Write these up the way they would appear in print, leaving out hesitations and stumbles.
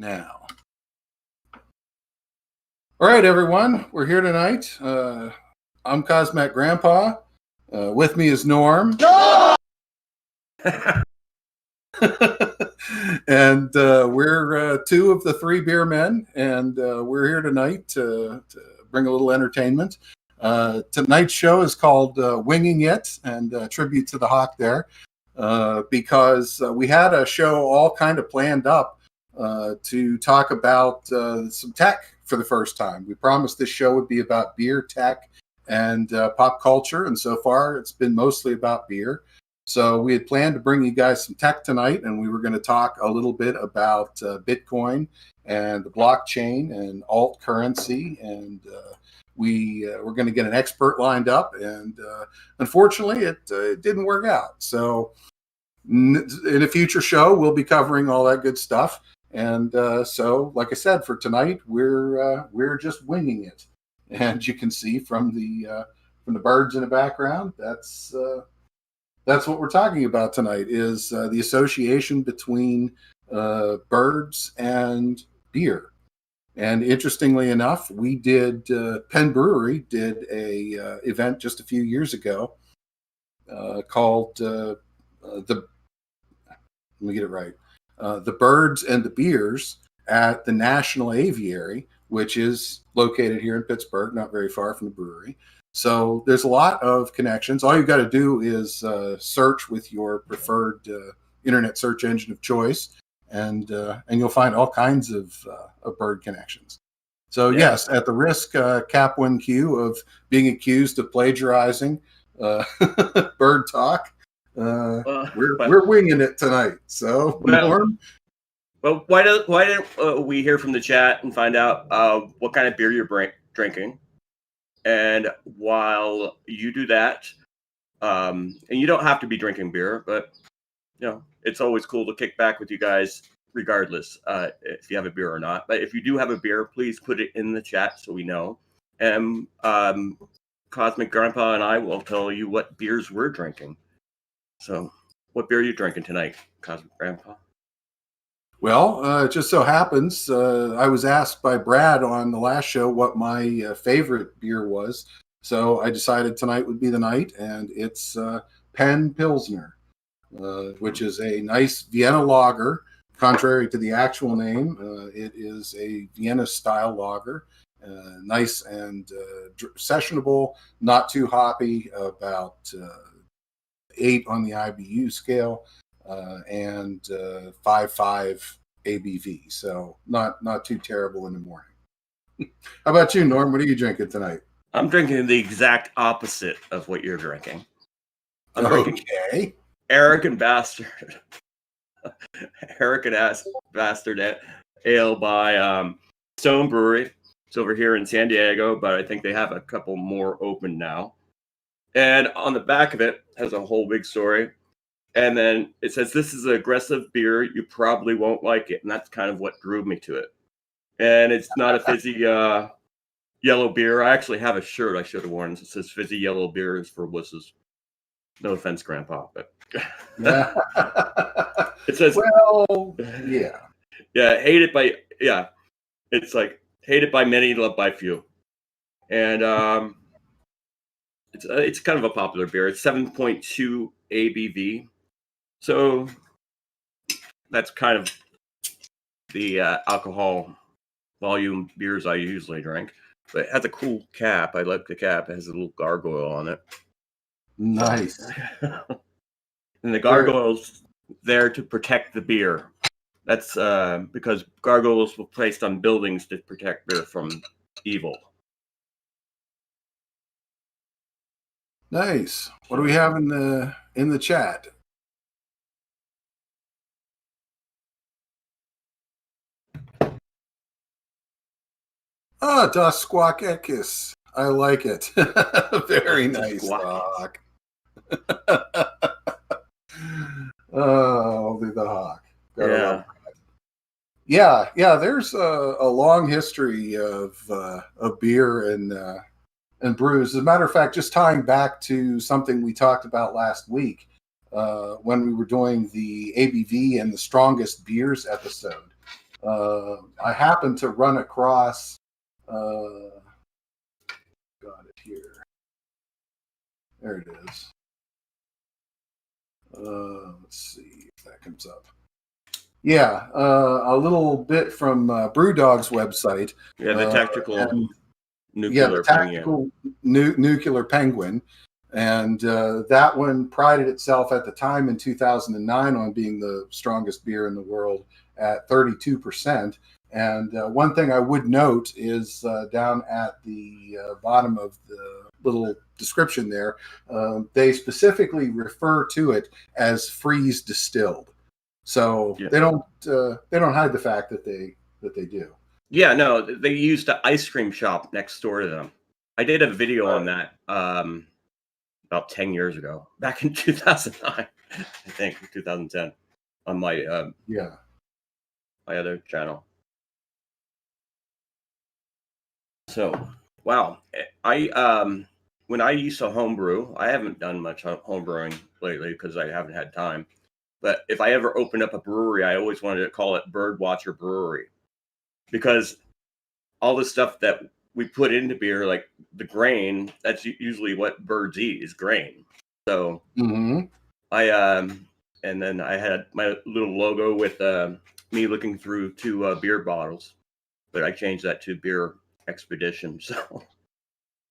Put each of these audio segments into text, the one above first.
now. All right, everyone, we're here tonight. I'm Cosmac Grandpa. With me is Norm. No! And we're two of the three beer men, and we're here tonight to bring a little entertainment. Tonight's show is called Winging It, and tribute to the Hawk there, because we had a show all kind of planned up to talk about some tech for the first time. We promised this show would be about beer, tech, and pop culture, and so far it's been mostly about beer. So we had planned to bring you guys some tech tonight, and we were going to talk a little bit about Bitcoin and the blockchain and alt currency, and we're going to get an expert lined up, and unfortunately it didn't work out. So in a future show, we'll be covering all that good stuff. And so, like I said, for tonight, we're just winging it. And you can see from the birds in the background, that's what we're talking about tonight, is the association between birds and beer. And interestingly enough, we did Penn Brewery did a event just a few years ago called let me get it right. The Birds and the Beers at the National Aviary, which is located here in Pittsburgh, not very far from the brewery. So there's a lot of connections. All you've got to do is search with your preferred internet search engine of choice, and you'll find all kinds of bird connections. So yes, at the risk, Cap1Q, of being accused of plagiarizing bird talk, we're winging it tonight. So Norm? Well, why don't we hear from the chat and find out what kind of beer you're drinking? And while you do that, and you don't have to be drinking beer, but it's always cool to kick back with you guys, regardless if you have a beer or not. But if you do have a beer, please put it in the chat so we know. And Cosmic Grandpa and I will tell you what beers we're drinking. So, what beer are you drinking tonight, Cosmic Grandpa? Well, it just so happens I was asked by Brad on the last show what my favorite beer was. So I decided tonight would be the night, and it's Penn Pilsner, which is a nice Vienna lager. Contrary to the actual name, it is a Vienna-style lager. Nice and sessionable, not too hoppy, about 8 on the IBU scale. And 5.5 ABV, so not too terrible in the morning. How about you, Norm? What are you drinking tonight? I'm drinking the exact opposite of what you're drinking. I'm drinking Arrogant Bastard. Arrogant Bastard Ale by Stone Brewery. It's over here in San Diego, but I think they have a couple more open now. And on the back of it has a whole big story. And then it says, "This is an aggressive beer. You probably won't like it." And that's kind of what drew me to it. And it's not a fizzy yellow beer. I actually have a shirt I should have worn. It says "Fizzy yellow beer is for wusses." No offense, Grandpa, but it says, well, yeah. It's like hated by many, loved by few. And it's kind of a popular beer. It's 7.2 ABV. So that's kind of the alcohol volume beers I usually drink. But it has a cool cap. I like the cap. It has a little gargoyle on it. Nice. And the gargoyle's there to protect the beer. That's because gargoyles were placed on buildings to protect beer from evil. Nice. What do we have in the chat? Das Squawk Ekis. I like it. Very nice, Hawk. Only the Hawk. Yeah. There's a long history of beer and brews. As a matter of fact, just tying back to something we talked about last week when we were doing the ABV and the strongest beers episode. I happened to run across. Got it here. There it is. Let's see if that comes up. Yeah, a little bit from BrewDog's website. Yeah, the tactical and, nuclear the tactical nuclear penguin. And that one prided itself at the time in 2009 on being the strongest beer in the world at 32%. And one thing I would note is down at the bottom of the little description there, they specifically refer to it as freeze distilled. So they don't hide the fact that they do. Yeah, no, they used the ice cream shop next door to them. I did a video on that about 10 years ago, back in 2009, I think, 2010, on my my other channel. So, wow, I when I used to homebrew, I haven't done much homebrewing lately because I haven't had time. But if I ever opened up a brewery, I always wanted to call it Birdwatcher Brewery, because all the stuff that we put into beer, like the grain, that's usually what birds eat, is grain. So I and then I had my little logo with me looking through two beer bottles, but I changed that to Beer Expedition. So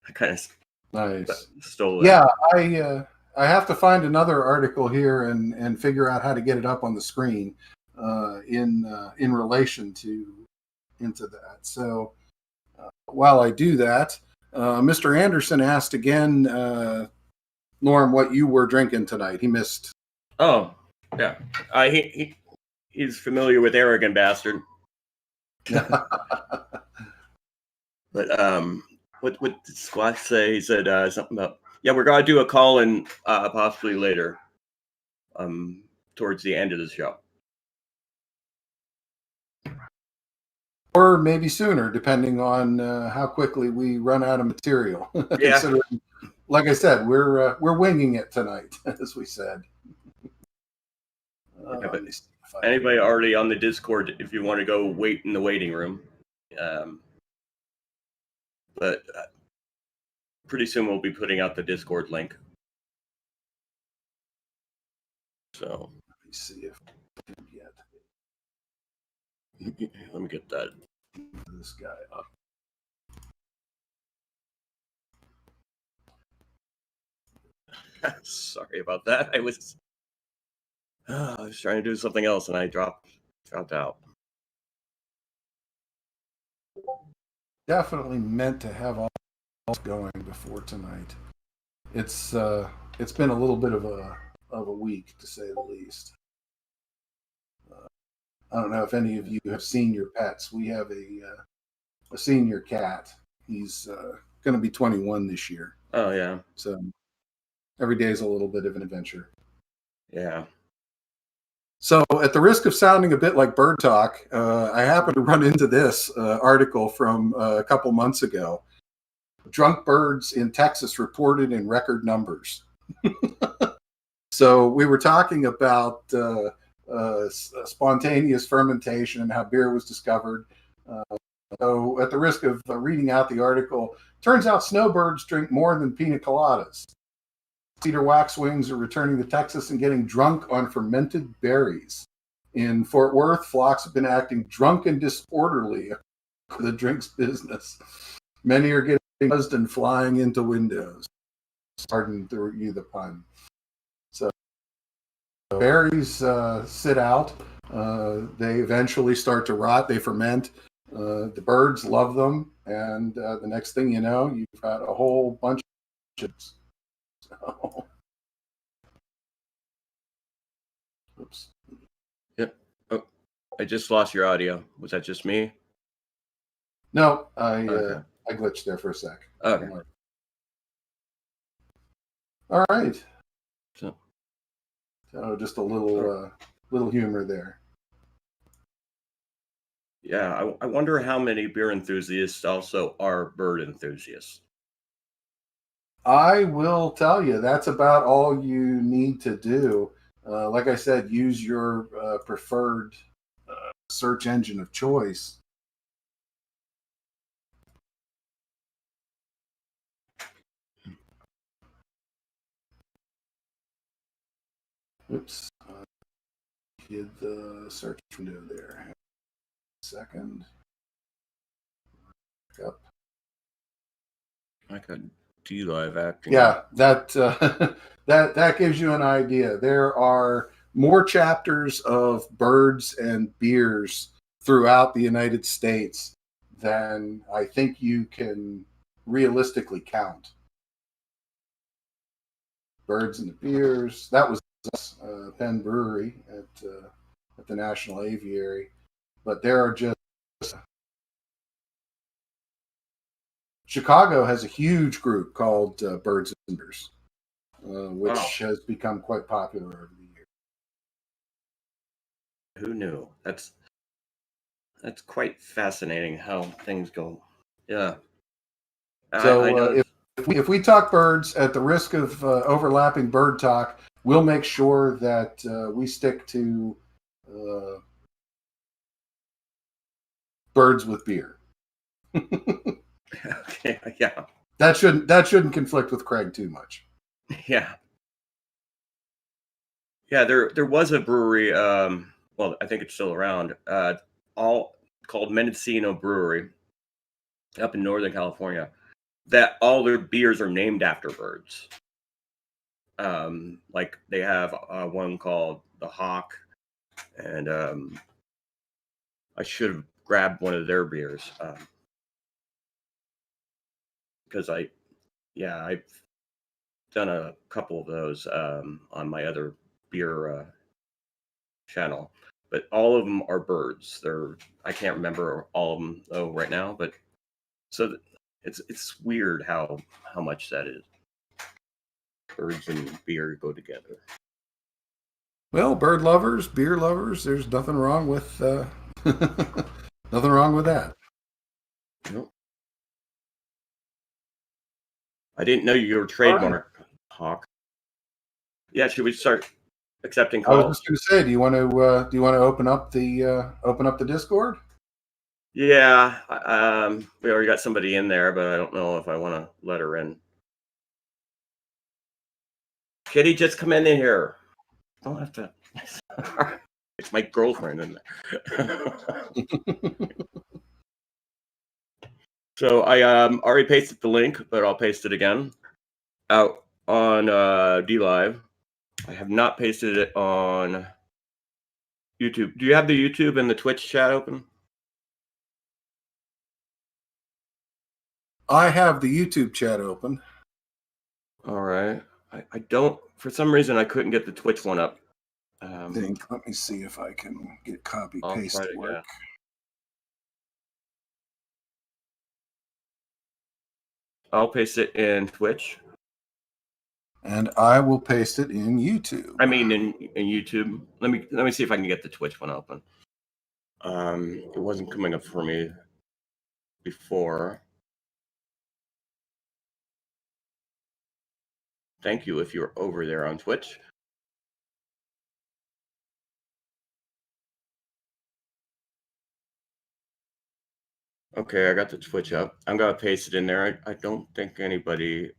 I kind of stole that. Yeah, I have to find another article here and figure out how to get it up on the screen in relation into that. So while I do that, Mr. Anderson asked again, Norm, what you were drinking tonight. He missed. Oh, yeah. He's familiar with Arrogant Bastard. But what did Squatch say? He said something about, yeah, we're gonna do a call in possibly later, towards the end of the show, or maybe sooner, depending on how quickly we run out of material. Yeah. Considering, like I said, we're winging it tonight, as we said. Anybody already on the Discord, if you want to go wait in the waiting room. But pretty soon we'll be putting out the Discord link. So let me see if yet. Let me get that. This guy up. Sorry about that. I was trying to do something else and I dropped out. Definitely meant to have all going before tonight. It's been a little bit of a week, to say the least. I don't know if any of you have seen your pets. We have a senior cat. He's going to be 21 this year. Oh yeah. So every day is a little bit of an adventure. Yeah. So at the risk of sounding a bit like bird talk, I happened to run into this article from a couple months ago. Drunk birds in Texas reported in record numbers. So we were talking about spontaneous fermentation and how beer was discovered. So at the risk of reading out the article, turns out snowbirds drink more than pina coladas. Cedar waxwings are returning to Texas and getting drunk on fermented berries. In Fort Worth, flocks have been acting drunk and disorderly for the drinks business. Many are getting buzzed and flying into windows. Pardon the pun. So berries sit out. They eventually start to rot. They ferment. The birds love them. And the next thing you know, you've got a whole bunch of so. Oops. Yep. Oh, I just lost your audio. Was that just me? No, I glitched there for a sec. Okay. All right. So just a little humor there. Yeah, I wonder how many beer enthusiasts also are bird enthusiasts. I will tell you, that's about all you need to do. Like I said, use your preferred search engine of choice. Oops. Hid the search window there. Second. Yep. I got D-Live acting. Yeah, that that gives you an idea. There are more chapters of birds and beers throughout the United States than I think you can realistically count. Birds and the beers. That was Penn Brewery at the National Aviary, but there are just Chicago has a huge group called Birds and Beers, which has become quite popular over the years. Who knew? That's quite fascinating how things go. Yeah. So I know. if we talk birds, at the risk of overlapping bird talk, we'll make sure that we stick to birds with beer. Okay, yeah. That shouldn't conflict with Craig too much. Yeah. Yeah, there was a brewery, well, I think it's still around, all called Mendocino Brewery up in Northern California, that all their beers are named after birds. Like they have one called the Hawk, and I should have grabbed one of their beers because I've done a couple of those on my other beer channel, but all of them are birds. I can't remember all of them though right now, but so it's weird how much that is. Birds and beer go together. Well, bird lovers, beer lovers, there's nothing wrong with nothing wrong with that. Nope. I didn't know you were trademark Hawk. Yeah, should we start accepting calls? I was just going to say, do you want to open up the Discord? Yeah, we already got somebody in there, but I don't know if I want to let her in. Kitty, just come in here. Don't have to. It's my girlfriend in there. So I already pasted the link, but I'll paste it again out on DLive. I have not pasted it on YouTube. Do you have the YouTube and the Twitch chat open? I have the YouTube chat open. All right. I don't. For some reason, I couldn't get the Twitch one up. Let me see if I can get copy paste to work. I'll paste it in Twitch. And I will paste it in YouTube. I mean, in YouTube. Let me see if I can get the Twitch one open. It wasn't coming up for me before. Thank you if you're over there on Twitch. Okay, I got the Twitch up. I'm gonna paste it in there. I don't think anybody.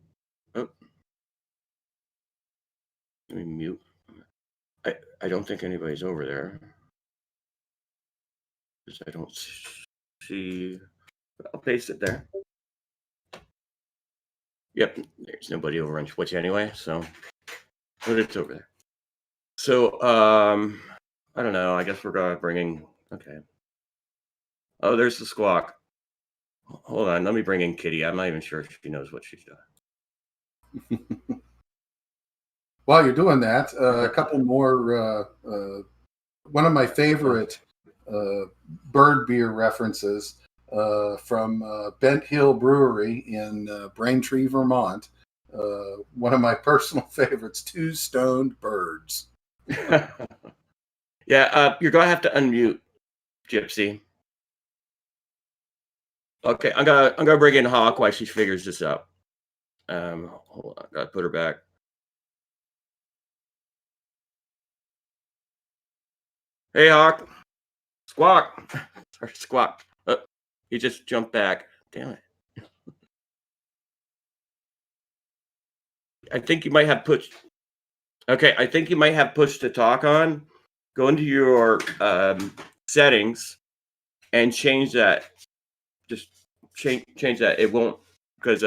Oh, let me mute. I don't think anybody's over there. I don't see. I'll paste it there. Yep, there's nobody over on Twitch anyway, so but it's over there. So I don't know. I guess we're gonna bring in. Okay. Oh, there's the squawk. Hold on, let me bring in Kitty. I'm not even sure if she knows what she's doing. While you're doing that, a couple more. One of my favorite bird beer references from Bent Hill Brewery in Braintree, Vermont. One of my personal favorites, Two Stoned Birds. Yeah, you're gonna have to unmute, Gypsy. Okay, I'm gonna bring in Hawk while she figures this out. Hold on, gotta put her back. Hey, Hawk. Squawk. Sorry, Squawk. He just jumped back. Damn it. I think you might have pushed. Okay, I think you might have push to talk on. Go into your settings and change that. Just change that. It won't, because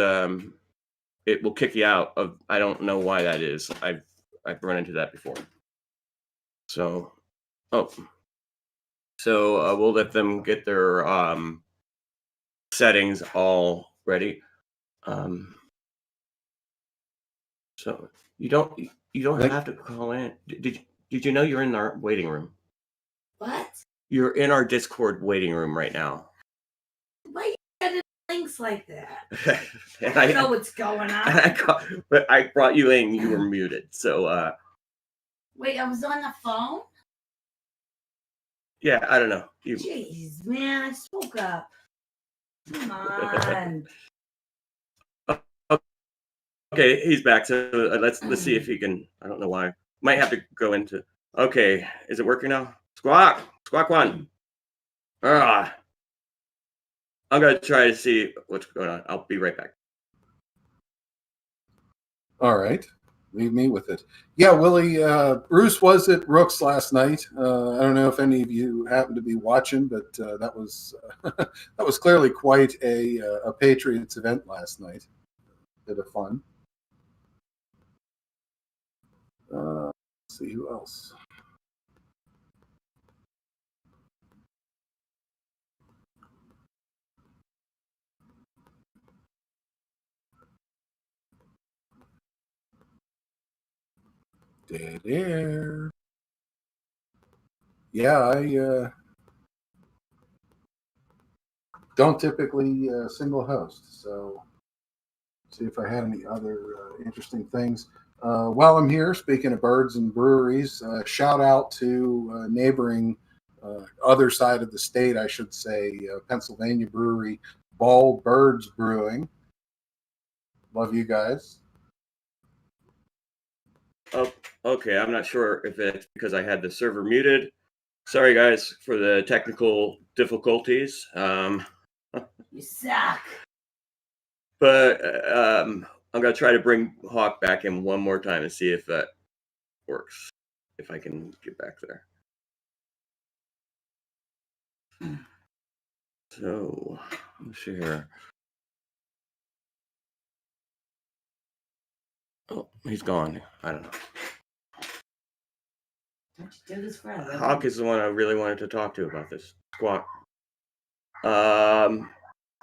it will kick you out of. I don't know why that is. I've run into that before. So, we'll let them get their settings all ready. So you don't have to call in. Did you know you're in our waiting room? What? You're in our Discord waiting room right now. Why you got links like that? And I don't know what's going on. But I brought you in. You were muted. So wait, I was on the phone? Yeah, I don't know. Jeez, man, I spoke up. Come on. Okay, he's back. So let's see if he can. I don't know why. Might have to go into. Okay, is it working now? Squawk one. I'm gonna try to see what's going on. I'll be right back. All right, leave me with it. Yeah, Willie, Bruce was at Rook's last night. I don't know if any of you happened to be watching, but that was that was clearly quite a Patriots event last night. Bit of fun. Let's see who else. Dead air. Yeah, I don't typically single host, so see if I had any other interesting things. While I'm here, speaking of birds and breweries, shout out to neighboring other side of the state, I should say, Pennsylvania brewery, Ball Birds Brewing. Love you guys. Oh, okay. I'm not sure if it's because I had the server muted. Sorry, guys, for the technical difficulties. You suck. But I'm going to try to bring Hawk back in one more time and see if that works. If I can get back there. So, let's see here. Oh, he's gone. I don't know. Don't you do this for a living? Hawk is the one I really wanted to talk to about this. Squawk.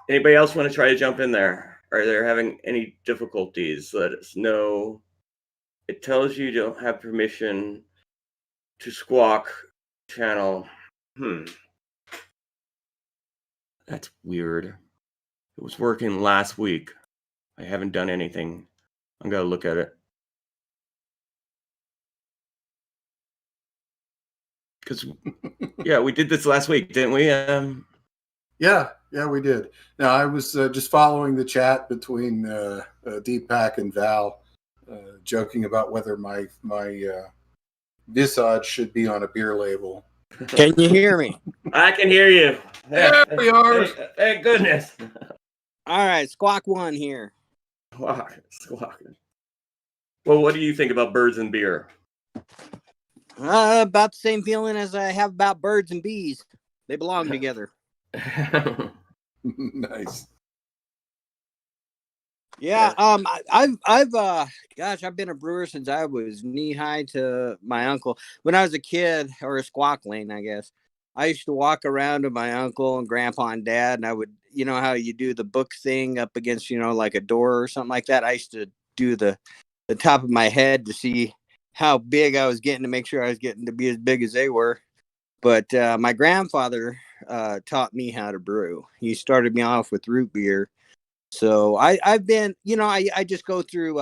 Anybody else want to try to jump in there? Are they having any difficulties? Let us know. It tells you don't have permission to Squawk channel. That's weird. It was working last week. I haven't done anything. I'm going to look at it. Because, yeah, we did this last week, didn't we? Yeah, we did. Now, I was just following the chat between Deepak and Val, joking about whether my visage should be on a beer label. Can you hear me? I can hear you. There we are. Thank goodness. All right, Squawk One here. Squawk. Well, what do you think about birds and beer? About the same feeling as I have about birds and bees. They belong together. Nice. Yeah, I've been a brewer since I was knee high to my uncle. When I was a kid, or a squawkling, I guess, I used to walk around to my uncle and grandpa and dad, and I would, you know how you do the book thing up against, like a door or something like that. I used to do the top of my head to see how big I was getting, to make sure I was getting to be as big as they were. But my grandfather taught me how to brew. He started me off with root beer. So I've been, I just go through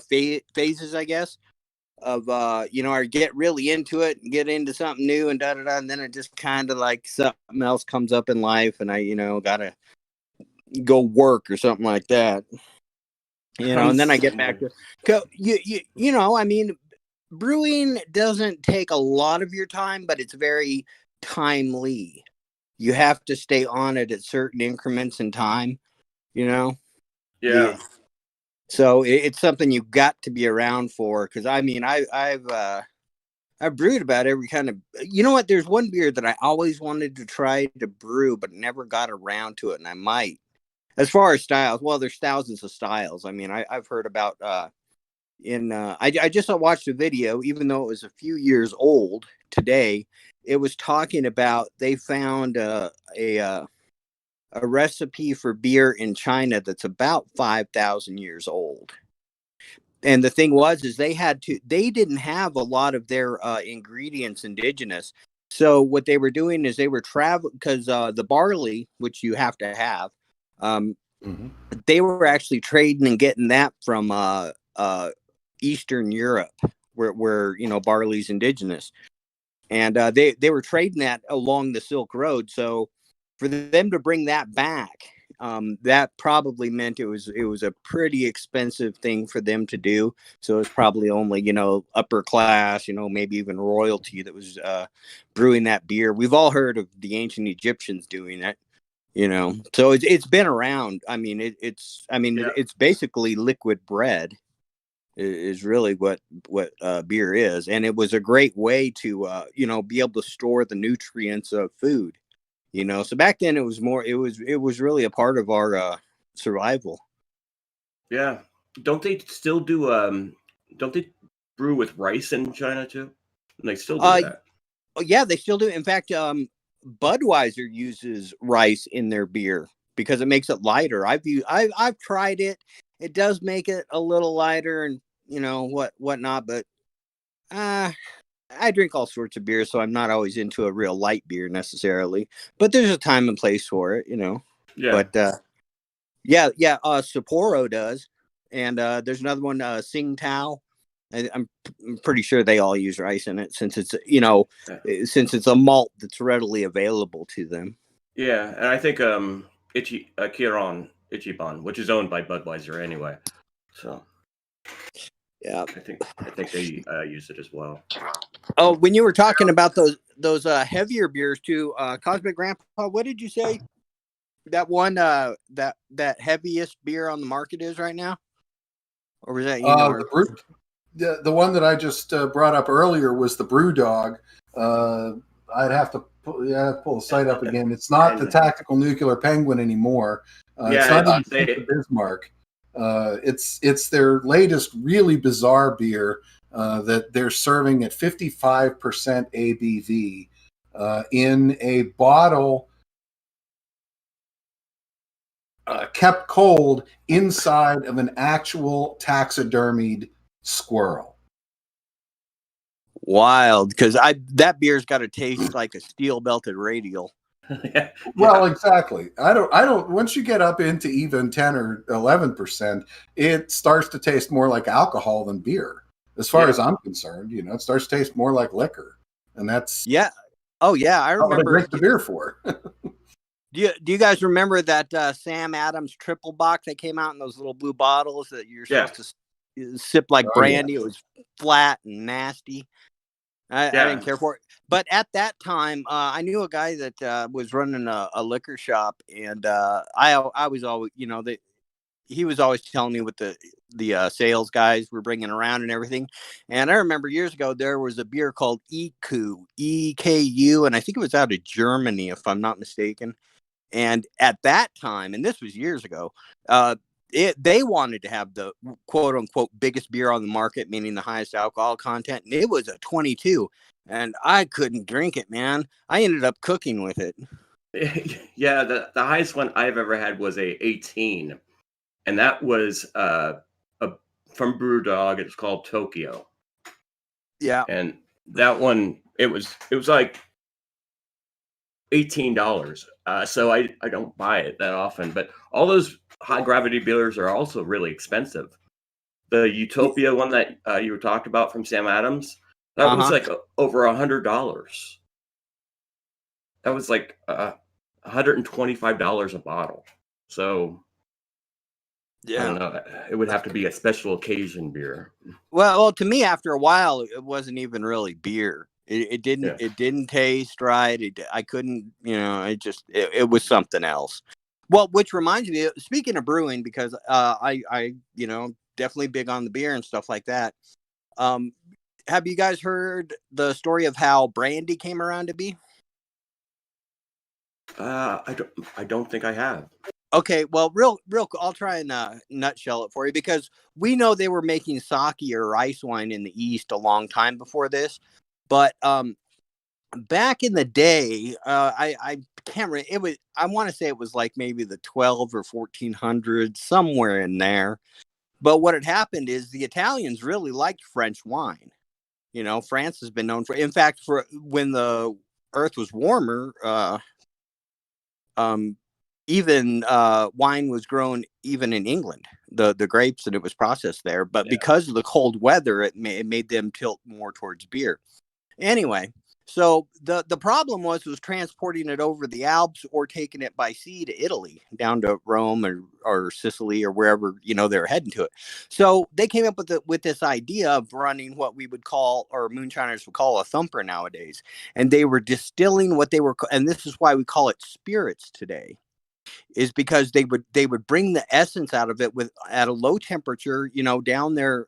phases, I guess, of, I get really into it and get into something new and and then it just kind of like something else comes up in life and I, got to go work or something like that. And then I get back to, brewing doesn't take a lot of your time, but it's very timely. You have to stay on it at certain increments in time, you know? Yeah. So it's something you got to be around for. Cause I mean, I've brewed about every kind of, you know what? There's one beer that I always wanted to try to brew, but never got around to it. And I might, as far as styles, well, there's thousands of styles. I mean, I've heard about, I just watched a video, even though it was a few years old today. It was talking about they found a recipe for beer in China that's about 5,000 years old. And the thing was, is they didn't have a lot of their ingredients indigenous. So what they were doing is they were traveling because the barley, which you have to have, they were actually trading and getting that from Eastern Europe, where barley's indigenous, and they were trading that along the Silk Road. So for them to bring that back, that probably meant it was a pretty expensive thing for them to do. So it's probably only upper class, maybe even royalty that was brewing that beer. We've all heard of the ancient Egyptians doing it. So it's been around. I mean, it's basically liquid bread is really what beer is. And it was a great way to, be able to store the nutrients of food, so back then it was really a part of our survival. Yeah. Don't they still do, don't they brew with rice in China too? And they still do that. Yeah, they still do. In fact, Budweiser uses rice in their beer because it makes it lighter. I've tried it. It does make it a little lighter and whatnot, but I drink all sorts of beer, so I'm not always into a real light beer necessarily. But there's a time and place for it, Yeah. But Sapporo does, and there's another one, Tsingtao. I'm pretty sure they all use rice in it since it's since it's a malt that's readily available to them. Yeah, and I think Kirin Ichiban, which is owned by Budweiser anyway. So yeah, I think they use it as well. Oh, when you were talking about those heavier beers too, Cosmic Grandpa, what did you say that one that heaviest beer on the market is right now? Or was that the one that I just brought up earlier was the Brew Dog. I'd have to pull the site up again. It's not the Tactical Nuclear Penguin anymore. It's not the Bismarck. It's their latest really bizarre beer that they're serving at 55% ABV in a bottle kept cold inside of an actual taxidermied squirrel. Wild, because that beer's got to taste like a steel belted radial. Yeah. Well, exactly. I don't. Once you get up into even 10 or 11%, it starts to taste more like alcohol than beer. As far as I'm concerned, it starts to taste more like liquor, and that's Oh yeah, I remember. What I drink the beer for. Do you guys remember that Sam Adams triple bock that came out in those little blue bottles that you're supposed to sip like brandy? Yeah. It was flat and nasty. I didn't care for it. But at that time, I knew a guy that was running a liquor shop, and I was always, he was always telling me what the sales guys were bringing around and everything. And I remember years ago, there was a beer called EKU, EKU, and I think it was out of Germany, if I'm not mistaken. And at that time, and this was years ago, they wanted to have the quote unquote biggest beer on the market, meaning the highest alcohol content. And it was a 22, and I couldn't drink it, man. I ended up cooking with it. Yeah, the highest one I've ever had was a 18, and that was from BrewDog. It's called Tokyo. Yeah, and that one it was like $18. So I don't buy it that often, but all those high gravity beers are also really expensive. The Utopia one that you were talking about from Sam Adams, that was like over $100. That was like $125 a bottle. So I don't know. It would have to be a special occasion beer. Well, to me, after a while, it wasn't even really beer. Yeah. It didn't taste right. I couldn't, it was something else. Well, which reminds me, speaking of brewing, because I definitely big on the beer and stuff like that. Have you guys heard the story of how brandy came around to be? I don't think I have. Okay, well, real, I'll try and nutshell it for you, because we know they were making sake or rice wine in the East a long time before this, but back in the day, I can't remember. It was, I want to say it was like maybe the 12 or 1400s, somewhere in there. But what had happened is the Italians really liked French wine. France has been known for, in fact, for when the earth was warmer, even wine was grown even in England, the grapes, and it was processed there. But because of the cold weather, it made them tilt more towards beer. Anyway, so the problem was transporting it over the Alps or taking it by sea to Italy, down to Rome or Sicily or wherever they're heading to it. So they came up with this idea of running what we would call, or moonshiners would call, a thumper nowadays, and they were distilling what they were, and this is why we call it spirits today, is because they would bring the essence out of it at a low temperature, down their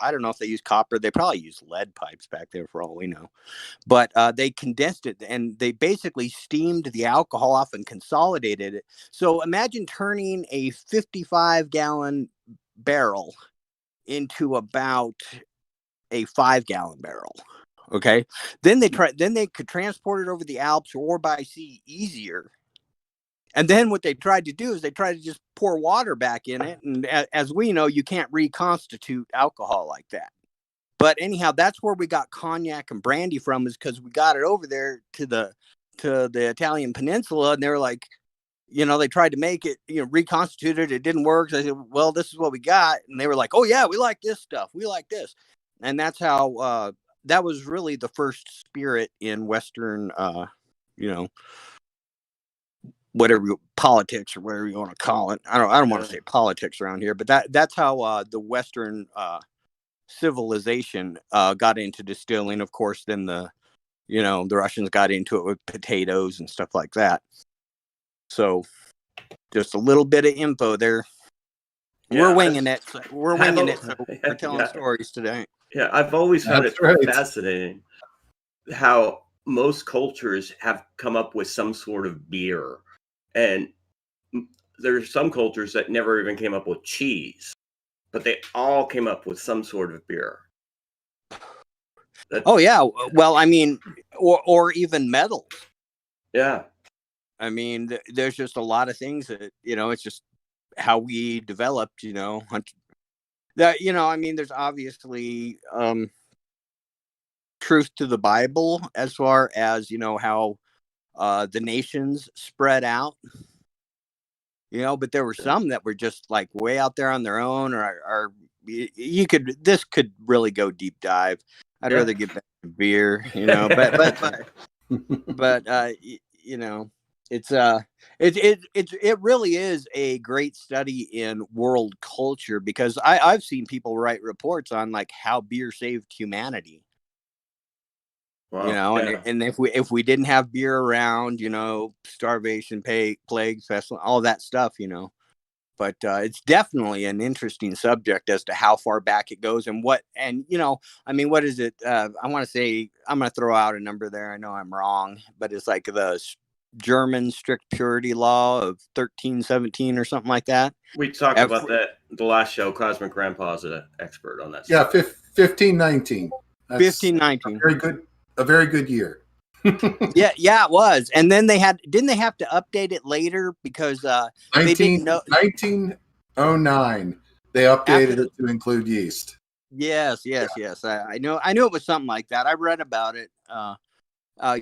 I don't know if they use copper, they probably used lead pipes back there for all we know, but they condensed it and they basically steamed the alcohol off and consolidated it. So imagine turning a 55-gallon barrel into about a 5-gallon barrel. Okay, then they could transport it over the Alps or by sea easier. And then what they tried to do is they tried to just pour water back in it. And as we know, you can't reconstitute alcohol like that. But anyhow, that's where we got cognac and brandy from, is because we got it over there to the Italian peninsula. And they were like, they tried to make it, reconstitute it. It didn't work. So I said, well, this is what we got. And they were like, oh, yeah, we like this stuff. We like this. And that's how that was really the first spirit in Western, whatever, politics or whatever you want to call it. I don't want to say politics around here, but that's how the Western civilization got into distilling. Of course, then the Russians got into it with potatoes and stuff like that. So just a little bit of info there. Yeah, we're winging it. We're winging it. So we're telling stories today. Yeah, I've always found it fascinating how most cultures have come up with some sort of beer. And there's some cultures that never even came up with cheese, but they all came up with some sort of beer. Oh yeah, well, I mean, or even metals. Yeah, I mean, there's just a lot of things that it's just how we developed. That I mean, there's obviously truth to the Bible as far as how the nations spread out, but there were some that were just like way out there on their own, or this could really go deep dive. I'd rather get back to beer, but it really is a great study in world culture, because I've seen people write reports on like how beer saved humanity. Wow. And if we didn't have beer around, starvation, plagues, pestilence, all that stuff, but it's definitely an interesting subject as to how far back it goes and what is it? I want to say, I'm going to throw out a number there. I know I'm wrong, but it's like the German strict purity law of 1317 or something like that. We talked about that the last show. Cosmic Grandpa's an expert on that. Yeah, 1519. 1519. Very good. A very good year. yeah, it was. And then didn't they have to update it later because they didn't know 1909 they updated it to include yeast. Yes. I know it was something like that. I read about it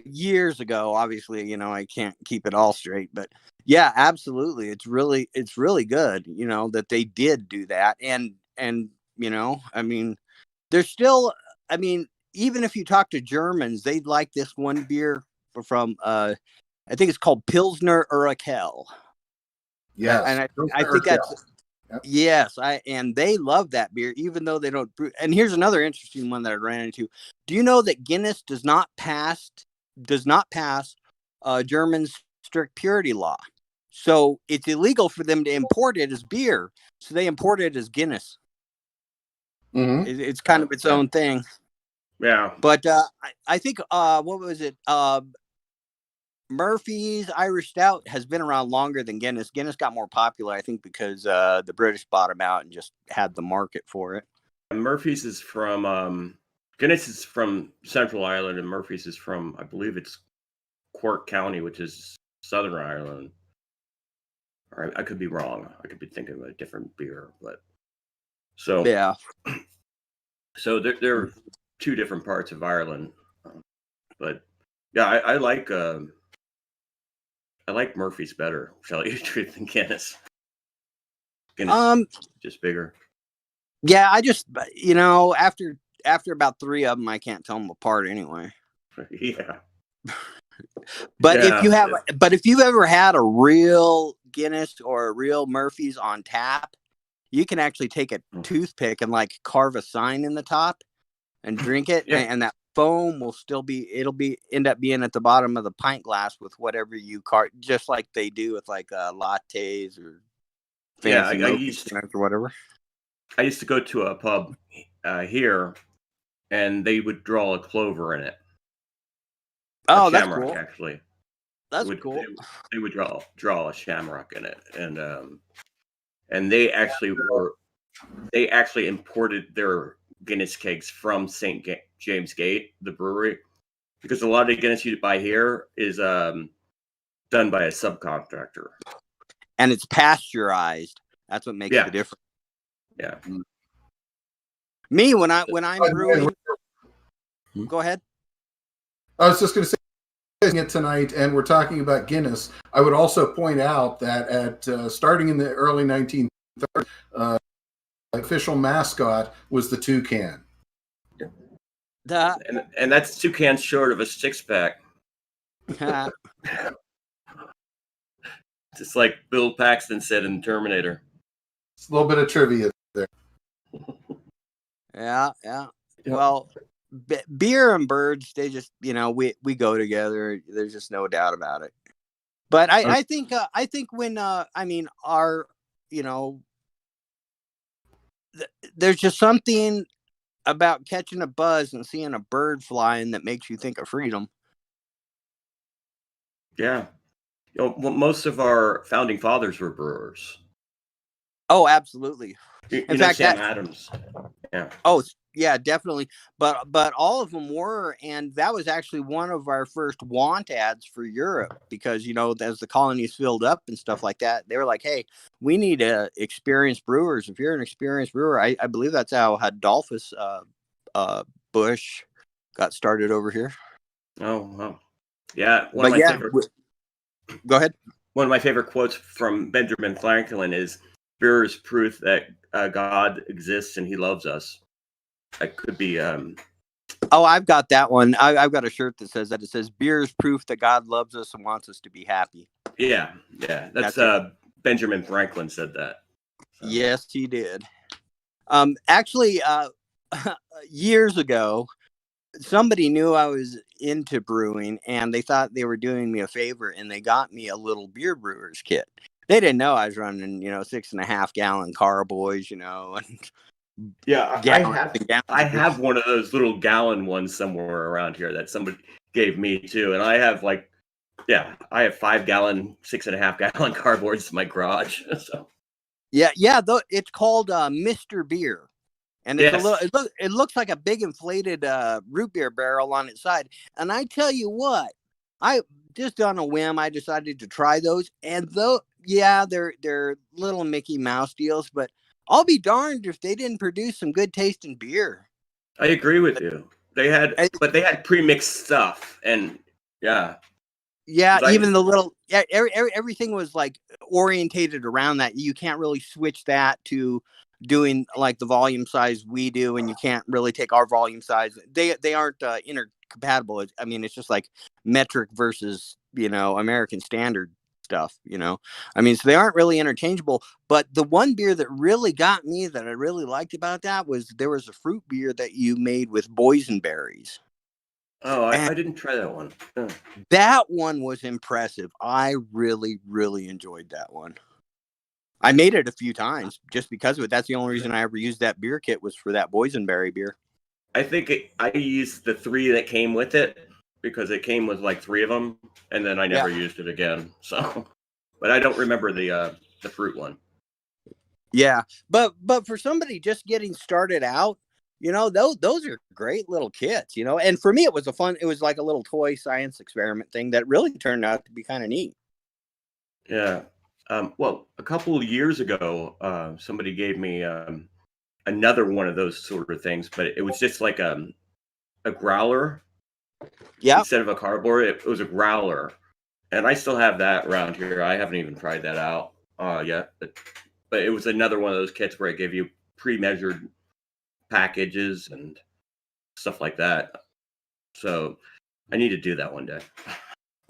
years ago. Obviously, I can't keep it all straight, but yeah, absolutely. It's really good, that they did do that. And I mean, there's still, even if you talk to Germans, they'd like this one beer from, I think it's called Pilsner Urquell. Yes. And I think Yes, and they love that beer, even though they don't brew. And here's another interesting one that I ran into. Do you know that Guinness does not pass German's strict purity law? So it's illegal for them to import it as beer. So they import it as Guinness. Mhm. It's kind of its own thing. Yeah. But I think what was it? Murphy's Irish Stout has been around longer than Guinness. Guinness got more popular, I think, because the British bought them out and just had the market for it. Murphy's is from Guinness is from Central Ireland, and Murphy's is from, I believe it's Cork County, which is Southern Ireland. Or I could be wrong. I could be thinking of a different beer, but so Yeah. So they're two different parts of Ireland, but yeah, I like Murphy's better. Shall I truth than Guinness? Guinness is just bigger. Yeah, I just after about 3 of them, I can't tell them apart anyway. Yeah. But Yeah. if you've ever had a real Guinness or a real Murphy's on tap, you can actually take a toothpick and like carve a sign in the top and drink it, Yeah. and that foam will end up being at the bottom of the pint glass with whatever you just like they do with like lattes or fancy mochas or whatever. I used to go to a pub here, and they would draw a clover in it. Oh, a that's shamrock, cool. Actually, That's cool. They would draw a shamrock in it, and they actually imported their Guinness kegs from St. James Gate, the brewery, because a lot of the Guinness you buy here is done by a subcontractor, and it's pasteurized. That's what makes the difference. Yeah. Me, when I'm brewing, go ahead. I was just going to say it tonight, and we're talking about Guinness. I would also point out that at starting in the early 1930s, the official mascot was the toucan. And that's 2 cans short of a 6-pack. Just like Bill Paxton said in Terminator. It's a little bit of trivia there. Yeah. Well, beer and birds, they just, we go together. There's just no doubt about it. But I think when there's just something about catching a buzz and seeing a bird flying that makes you think of freedom. Yeah. Most of our founding fathers were brewers. Oh, absolutely. In fact, Sam Adams. Yeah. Oh, yeah, definitely. But all of them were, and that was actually one of our first want ads for Europe because, as the colonies filled up and stuff like that, they were like, hey, we need experienced brewers. If you're an experienced brewer, I believe that's how Adolphus Bush got started over here. Oh, wow. Yeah. Go ahead. One of my favorite quotes from Benjamin Franklin is, beer is proof that God exists and he loves us. That could be. Oh, I've got that one. I've got a shirt that says that. It says, beer is proof that God loves us and wants us to be happy. Yeah. That's Benjamin Franklin said that. So. Yes, he did. Actually, years ago, somebody knew I was into brewing and they thought they were doing me a favor and they got me a little beer brewer's kit. They didn't know I was running, 6.5 gallon carboys, and yeah, I have one of those little gallon ones somewhere around here that somebody gave me too. And I have I have 5 gallon, 6.5 gallon cardboards in my garage. So yeah, though it's called Mr. Beer. And it's it looks like a big inflated root beer barrel on its side. And I tell you what, I just on a whim, I decided to try those. And they're little Mickey Mouse deals, but I'll be darned if they didn't produce some good tasting beer. I agree with you. They had pre-mixed stuff, and even the little everything was like orientated around that. You can't really switch that to doing like the volume size we do, and you can't really take our volume size. They aren't intercompatible. I mean, it's just like metric versus American standard stuff, you know. I mean, so they aren't really interchangeable. But the one beer that really got me that I really liked about that was there was a fruit beer that you made with boysenberries. Oh, And I didn't try that one. that one was impressive. I really, really enjoyed that one. I made it a few times just because of it. That's the only reason I ever used that beer kit was for that boysenberry beer. I think I used the 3 that came with it because it came with like 3 of them, and then I never used it again. So, but I don't remember the fruit one. Yeah, but for somebody just getting started out, you know, those are great little kits, you know. And for me, it was like a little toy science experiment thing that really turned out to be kind of neat. Yeah. Well, a couple of years ago, somebody gave me another one of those sort of things, but it was just like a growler. Yeah. Instead of a cardboard, it was a growler, and I still have that around here. I haven't even tried that out yet, but it was another one of those kits where it gave you pre-measured packages and stuff like that. So I need to do that one day.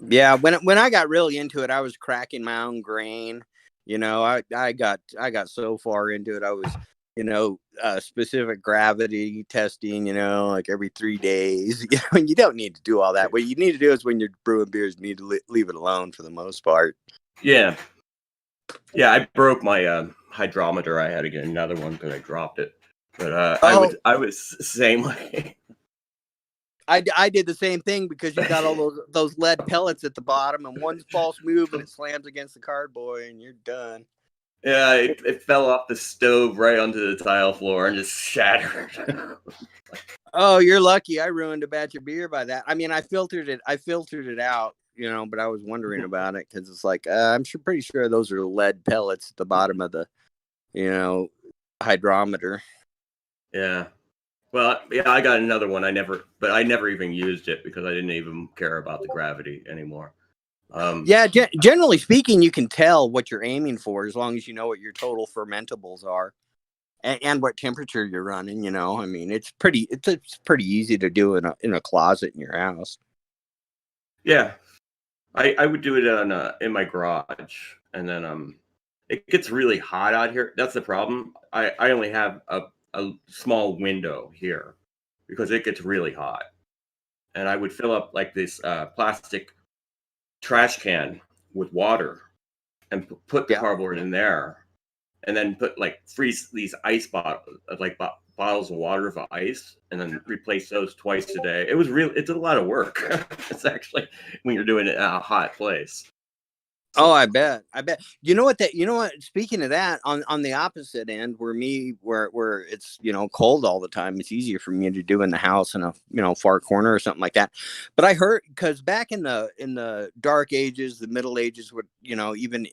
Yeah, when I got really into it, I was cracking my own grain. You know, I got so far into it. I was, you know, specific gravity testing, you know, like every 3 days. You know, you don't need to do all that. What you need to do is when you're brewing beers, you need to leave it alone for the most part. Yeah. Yeah, I broke my hydrometer. I had to get another one because I dropped it. But I was the same way. I did the same thing because you got all those lead pellets at the bottom, and one false move and it slams against the cardboard, and you're done. Yeah, it fell off the stove right onto the tile floor and just shattered. Oh, you're lucky. I ruined a batch of beer by that. I mean, I filtered it out, you know, but I was wondering about it because it's like I'm pretty sure those are lead pellets at the bottom of the, you know, hydrometer. Yeah. Well, yeah, I got another one. I never even used it because I didn't even care about the gravity anymore. Yeah, generally speaking, you can tell what you're aiming for as long as you know what your total fermentables are and what temperature you're running. You know, I mean, it's pretty easy to do in a closet in your house. Yeah, I would do it in my garage, and then it gets really hot out here. That's the problem. I only have a small window here because it gets really hot, and I would fill up like this plastic trash can with water and put the cardboard in there, and then freeze these ice bottles, bottles of water of ice, and then replace those twice a day. It's a lot of work. It's actually when you're doing it in a hot place. Oh, I bet. You know what? Speaking of that, on the opposite end, where it's, you know, cold all the time, it's easier for me to do in the house in a, you know, far corner or something like that. But I heard, because back in the Dark Ages, the Middle Ages, would, you know, even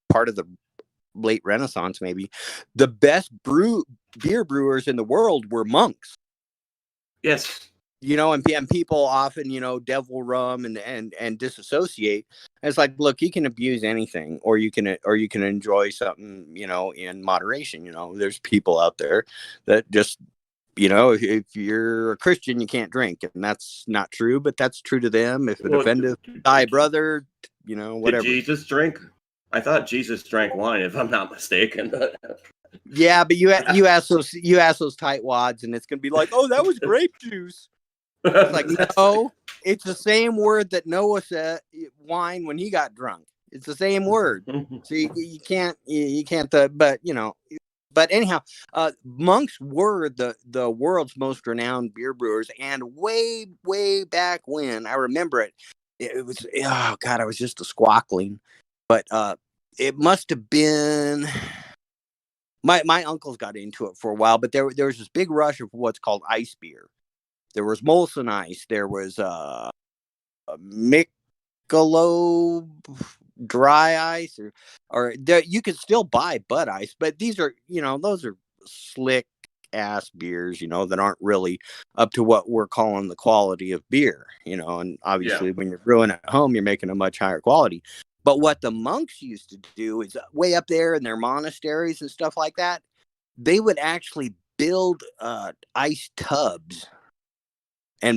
part of the late Renaissance, maybe the best beer brewers in the world were monks. Yes. You know, and people often, you know, devil rum and disassociate. And it's like, look, you can abuse anything, or you can enjoy something, you know, in moderation. You know, there's people out there that just, you know, if you're a Christian, you can't drink, and that's not true, but that's true to them. If it offended thy brother, you know, whatever. Did Jesus drink? I thought Jesus drank wine, if I'm not mistaken. Yeah, but you ask those tightwads, and it's gonna be like, oh, that was grape juice. It's like, no, it's the same word that Noah said, wine, when he got drunk. It's the same word. So you can't, but, you know, but anyhow, monks were the world's most renowned beer brewers. And way, way back when, I remember it was, oh God, I was just a squawkling, but it must have been, my uncles got into it for a while, but there was this big rush of what's called ice beer. There was Molson Ice. There was a Michelob dry ice, or you could still buy Bud Ice, but these are, you know, those are slick ass beers, you know, that aren't really up to what we're calling the quality of beer, you know. And obviously, when you're brewing at home, you're making a much higher quality. But what the monks used to do is way up there in their monasteries and stuff like that, they would actually build ice tubs.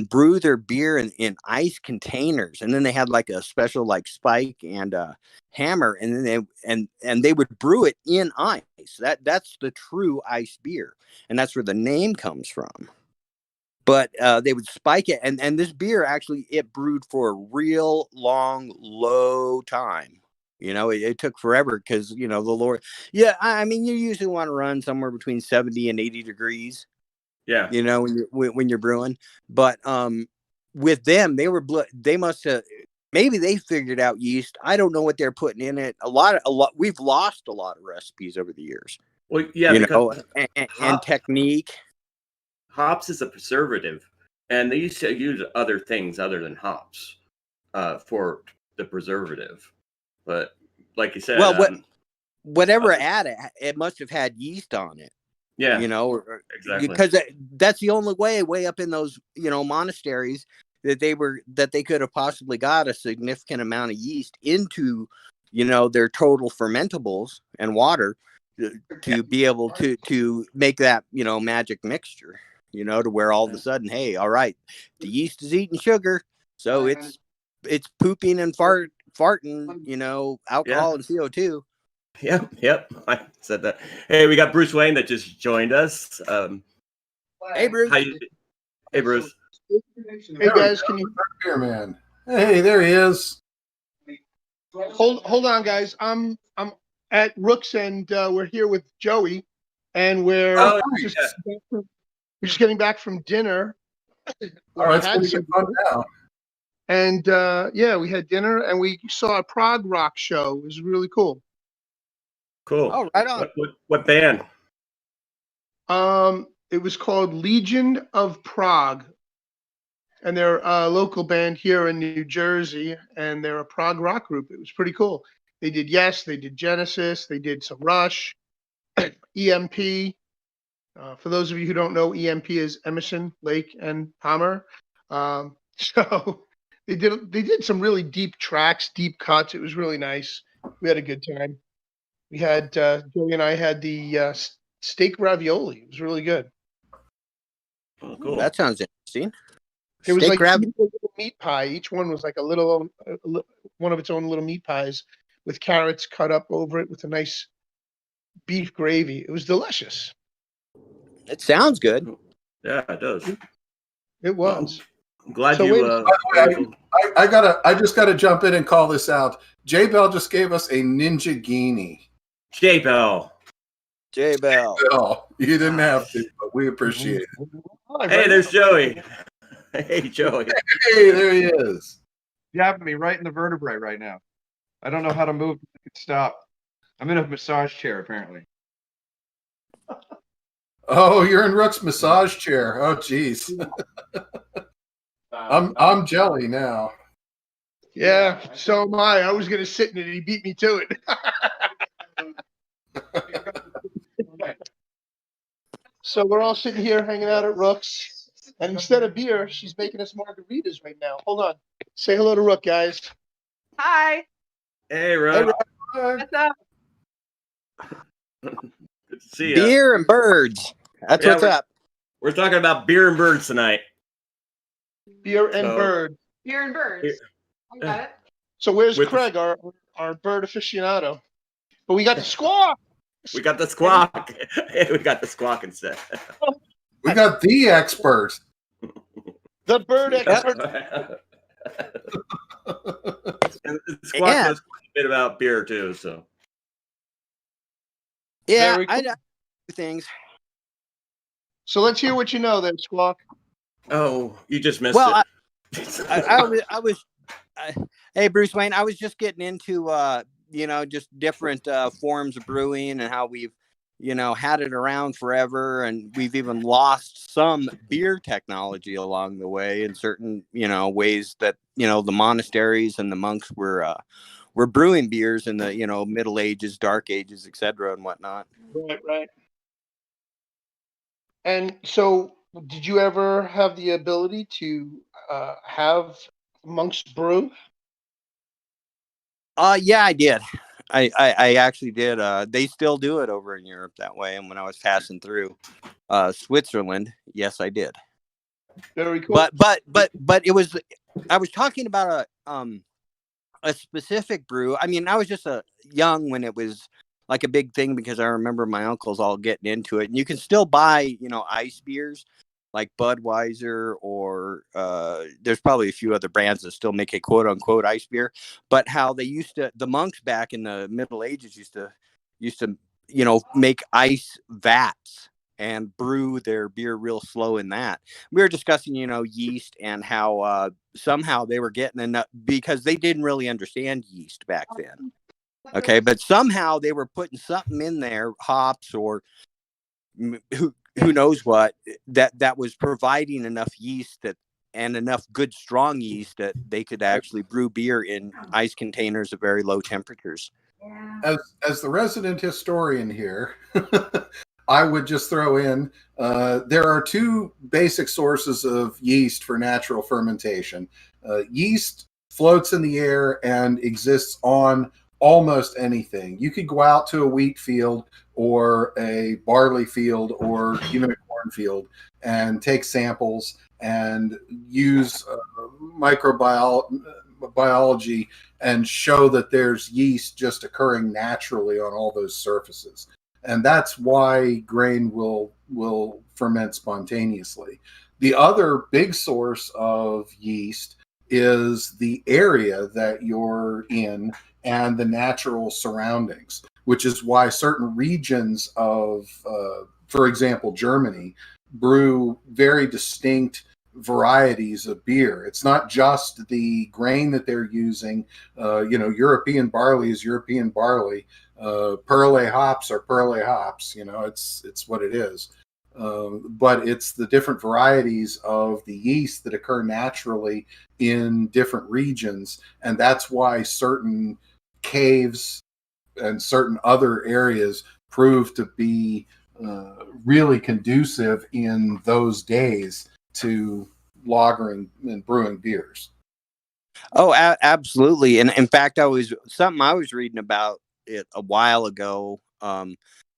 brew their beer in ice containers, and then they had like a special like spike and a hammer, and then they would brew it in ice. That's the true ice beer, and that's where the name comes from. But they would spike it, and this beer actually, it brewed for a real long, low time. It took forever because the Lord. Yeah, I mean, you usually want to run somewhere between 70 and 80 degrees. Yeah. When you're brewing, but with them, they must have, maybe they figured out yeast. I don't know what they're putting in it. A lot. We've lost a lot of recipes over the years. Well, yeah, because and technique. Hops is a preservative, and they used to use other things other than hops for the preservative. But like you said, whatever added, it must have had yeast on it. Yeah, exactly. Because that's the only way up in those monasteries that they could have possibly got a significant amount of yeast into their total fermentables and water to be able to make that magic mixture. To where all of a sudden, hey, all right, the yeast is eating sugar, so it's pooping and farting, alcohol and CO2. Yep. I said that. Hey, we got Bruce Wayne that just joined us. Hey, Bruce. Hey, Bruce. Hey guys, can you? Here, man. Hey, there he is. Hold on, guys. I'm at Rooks, and we're here with Joey, and we're just getting back from dinner. Oh, it's going to get fun now. And we had dinner, and we saw a prog rock show. It was really cool. Cool. Oh, right on. What band? It was called Legion of Prague, and they're a local band here in New Jersey, and they're a prog rock group. It was pretty cool. They did Yes, they did Genesis, they did some Rush, EMP. For those of you who don't know, EMP is Emerson, Lake, and Palmer. So they did some really deep tracks, deep cuts. It was really nice. We had a good time. We had Joey and I had the steak ravioli. It was really good. Oh, cool. That sounds interesting. It was like a little meat pie. Each one was like a little one of its own little meat pies with carrots cut up over it with a nice beef gravy. It was delicious. It sounds good. Yeah, it does. It was. I'm glad So you. I just gotta jump in and call this out. Jay Bell just gave us a Ninja Guinea. J Bell. Oh, you didn't have to, but we appreciate it. Hey, there's Joey. Hey, Joey. Hey, there he is. Jabbing me right in the vertebrae right now. I don't know how to move. Stop. I'm in a massage chair, apparently. Oh, you're in Rook's massage chair. Oh, geez. I'm jelly now. Yeah, so am I. I was going to sit in it, and he beat me to it. So we're all sitting here hanging out at Rook's, and instead of beer, she's making us margaritas right now. Hold on. Say hello to Rook, guys. Hi. Hey, Rook. What's up? Good to see you. Beer and birds. That's what's up. We're talking about beer and birds tonight. Beer and bird. Beer and birds. I got it. So where's Craig, our bird aficionado? But we got the squawk. We got the squawk. Hey, we got the squawk instead. We got the expert. The bird expert. And the squawk knows quite a bit about beer too. So yeah, Very cool. I know things. So let's hear what you know then, Squawk. Oh, you just missed Well, it. I was hey, Bruce Wayne, I was just getting into just different forms of brewing and how we've had it around forever, and we've even lost some beer technology along the way in certain ways that the monasteries and the monks were brewing beers in the Middle Ages, Dark Ages, etc. and whatnot. Right. And so, did you ever have the ability to have monks brew? Yeah, I did. I actually did. They still do it over in Europe that way. And when I was passing through Switzerland, yes, I did. Very cool. But it was, I was talking about a specific brew. I mean, I was just young when it was like a big thing, because I remember my uncles all getting into it. And you can still buy, ice beers like Budweiser, or there's probably a few other brands that still make a quote unquote ice beer. But how they the monks back in the Middle Ages used to make ice vats and brew their beer real slow in that. We were discussing, yeast, and how somehow they were getting enough, because they didn't really understand yeast back then. Okay, but somehow they were putting something in there, hops or who knows what, that was providing enough yeast and enough good strong yeast that they could actually brew beer in ice containers at very low temperatures. Yeah. As the resident historian here, I would just throw in there are two basic sources of yeast for natural fermentation. Yeast floats in the air and exists on almost anything. You could go out to a wheat field or a barley field or even a cornfield and take samples and use microbiology and show that there's yeast just occurring naturally on all those surfaces. And that's why grain will ferment spontaneously. The other big source of yeast is the area that you're in and the natural surroundings, which is why certain regions of, for example, Germany, brew very distinct varieties of beer. It's not just the grain that they're using. European barley is European barley. Perle hops are Perle hops. It's what it is. But it's the different varieties of the yeast that occur naturally in different regions, and that's why certain caves and certain other areas prove to be really conducive in those days to lagering and brewing beers. Oh, absolutely. And in fact, something I was reading about it a while ago,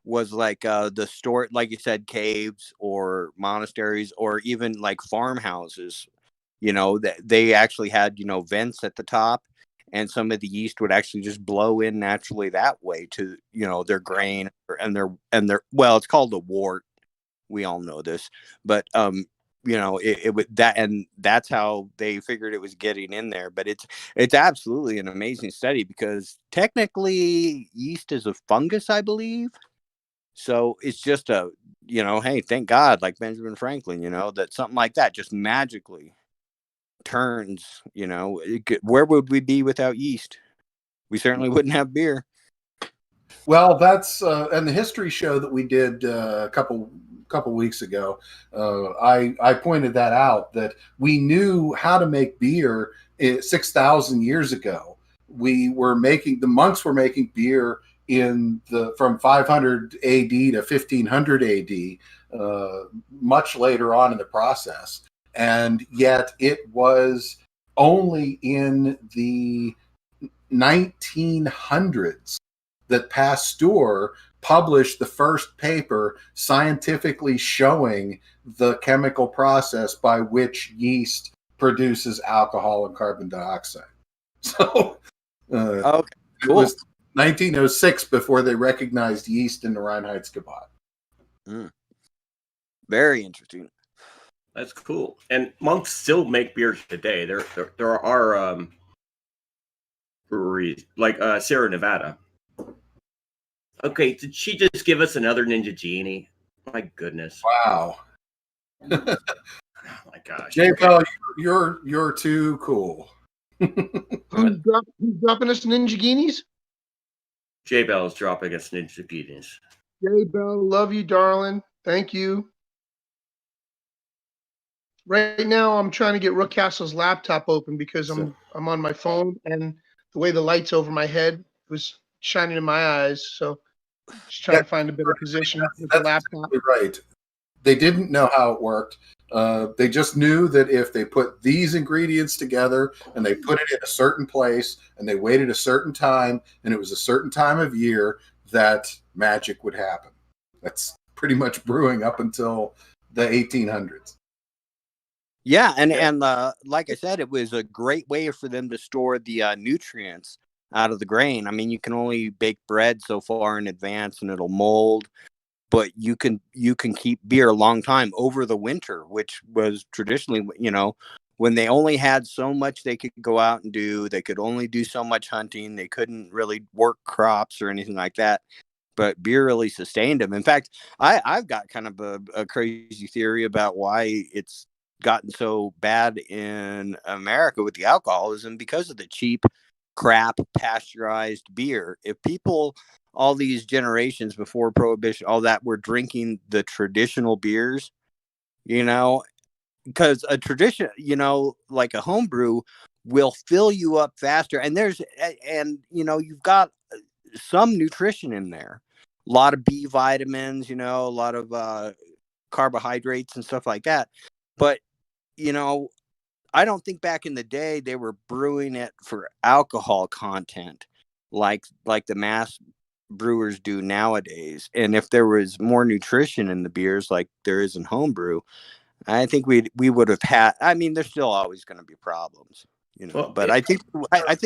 was like the store, like you said, caves or monasteries or even like farmhouses, that they actually had, vents at the top, and some of the yeast would actually just blow in naturally that way to, their grain and their, well, it's called a wort. We all know this, but, it would that, and that's how they figured it was getting in there. But it's absolutely an amazing study, because technically yeast is a fungus, I believe. So it's just hey, thank God, like Benjamin Franklin, that something like that just magically turns, where would we be without yeast? We certainly wouldn't have beer. Well, that's and the history show that we did a couple weeks ago, I pointed that out, that we knew how to make beer 6,000 years ago. The monks were making beer from 500 AD to 1500 AD, much later on in the process. And yet it was only in the 1900s that Pasteur published the first paper scientifically showing the chemical process by which yeast produces alcohol and carbon dioxide. So Okay, It was 1906 before they recognized yeast in the Reinheitsgebot. Very interesting. That's cool. And monks still make beer today. There are breweries like Sierra Nevada. Okay, did she just give us another Ninja Genie? My goodness. Wow. Oh my gosh. J Okay. Bell, you're too cool. Who's dropping us Ninja Guineas? J Bell is dropping us Ninja Genies. Jay Bell, love you, darling. Thank you. Right now, I'm trying to get Rook Castle's laptop open because I'm on my phone, and the way the light's over my head was shining in my eyes. So just trying to find a better position with the laptop. Right. They didn't know how it worked. They just knew that if they put these ingredients together and they put it in a certain place and they waited a certain time and it was a certain time of year, that magic would happen. That's pretty much brewing up until the 1800s. Yeah, and Yeah. like I said, it was a great way for them to store the nutrients out of the grain. I mean, you can only bake bread so far in advance, and it'll mold, but you can keep beer a long time over the winter, which was traditionally, when they only had so much they could go out and do. They could only do so much hunting. They couldn't really work crops or anything like that. But beer really sustained them. In fact, I've got kind of a crazy theory about why it's gotten so bad in America with the alcoholism, because of the cheap crap pasteurized beer. If people, all these generations before prohibition, all that, were drinking the traditional beers, you know, because a tradition, like a homebrew, will fill you up faster, and you've got some nutrition in there, a lot of B vitamins, a lot of carbohydrates and stuff like that. But you know, I don't think back in the day they were brewing it for alcohol content like the mass brewers do nowadays. And if there was more nutrition in the beers like there is in homebrew, I think we would have had. I mean, there's still always going to be problems, Well, but I think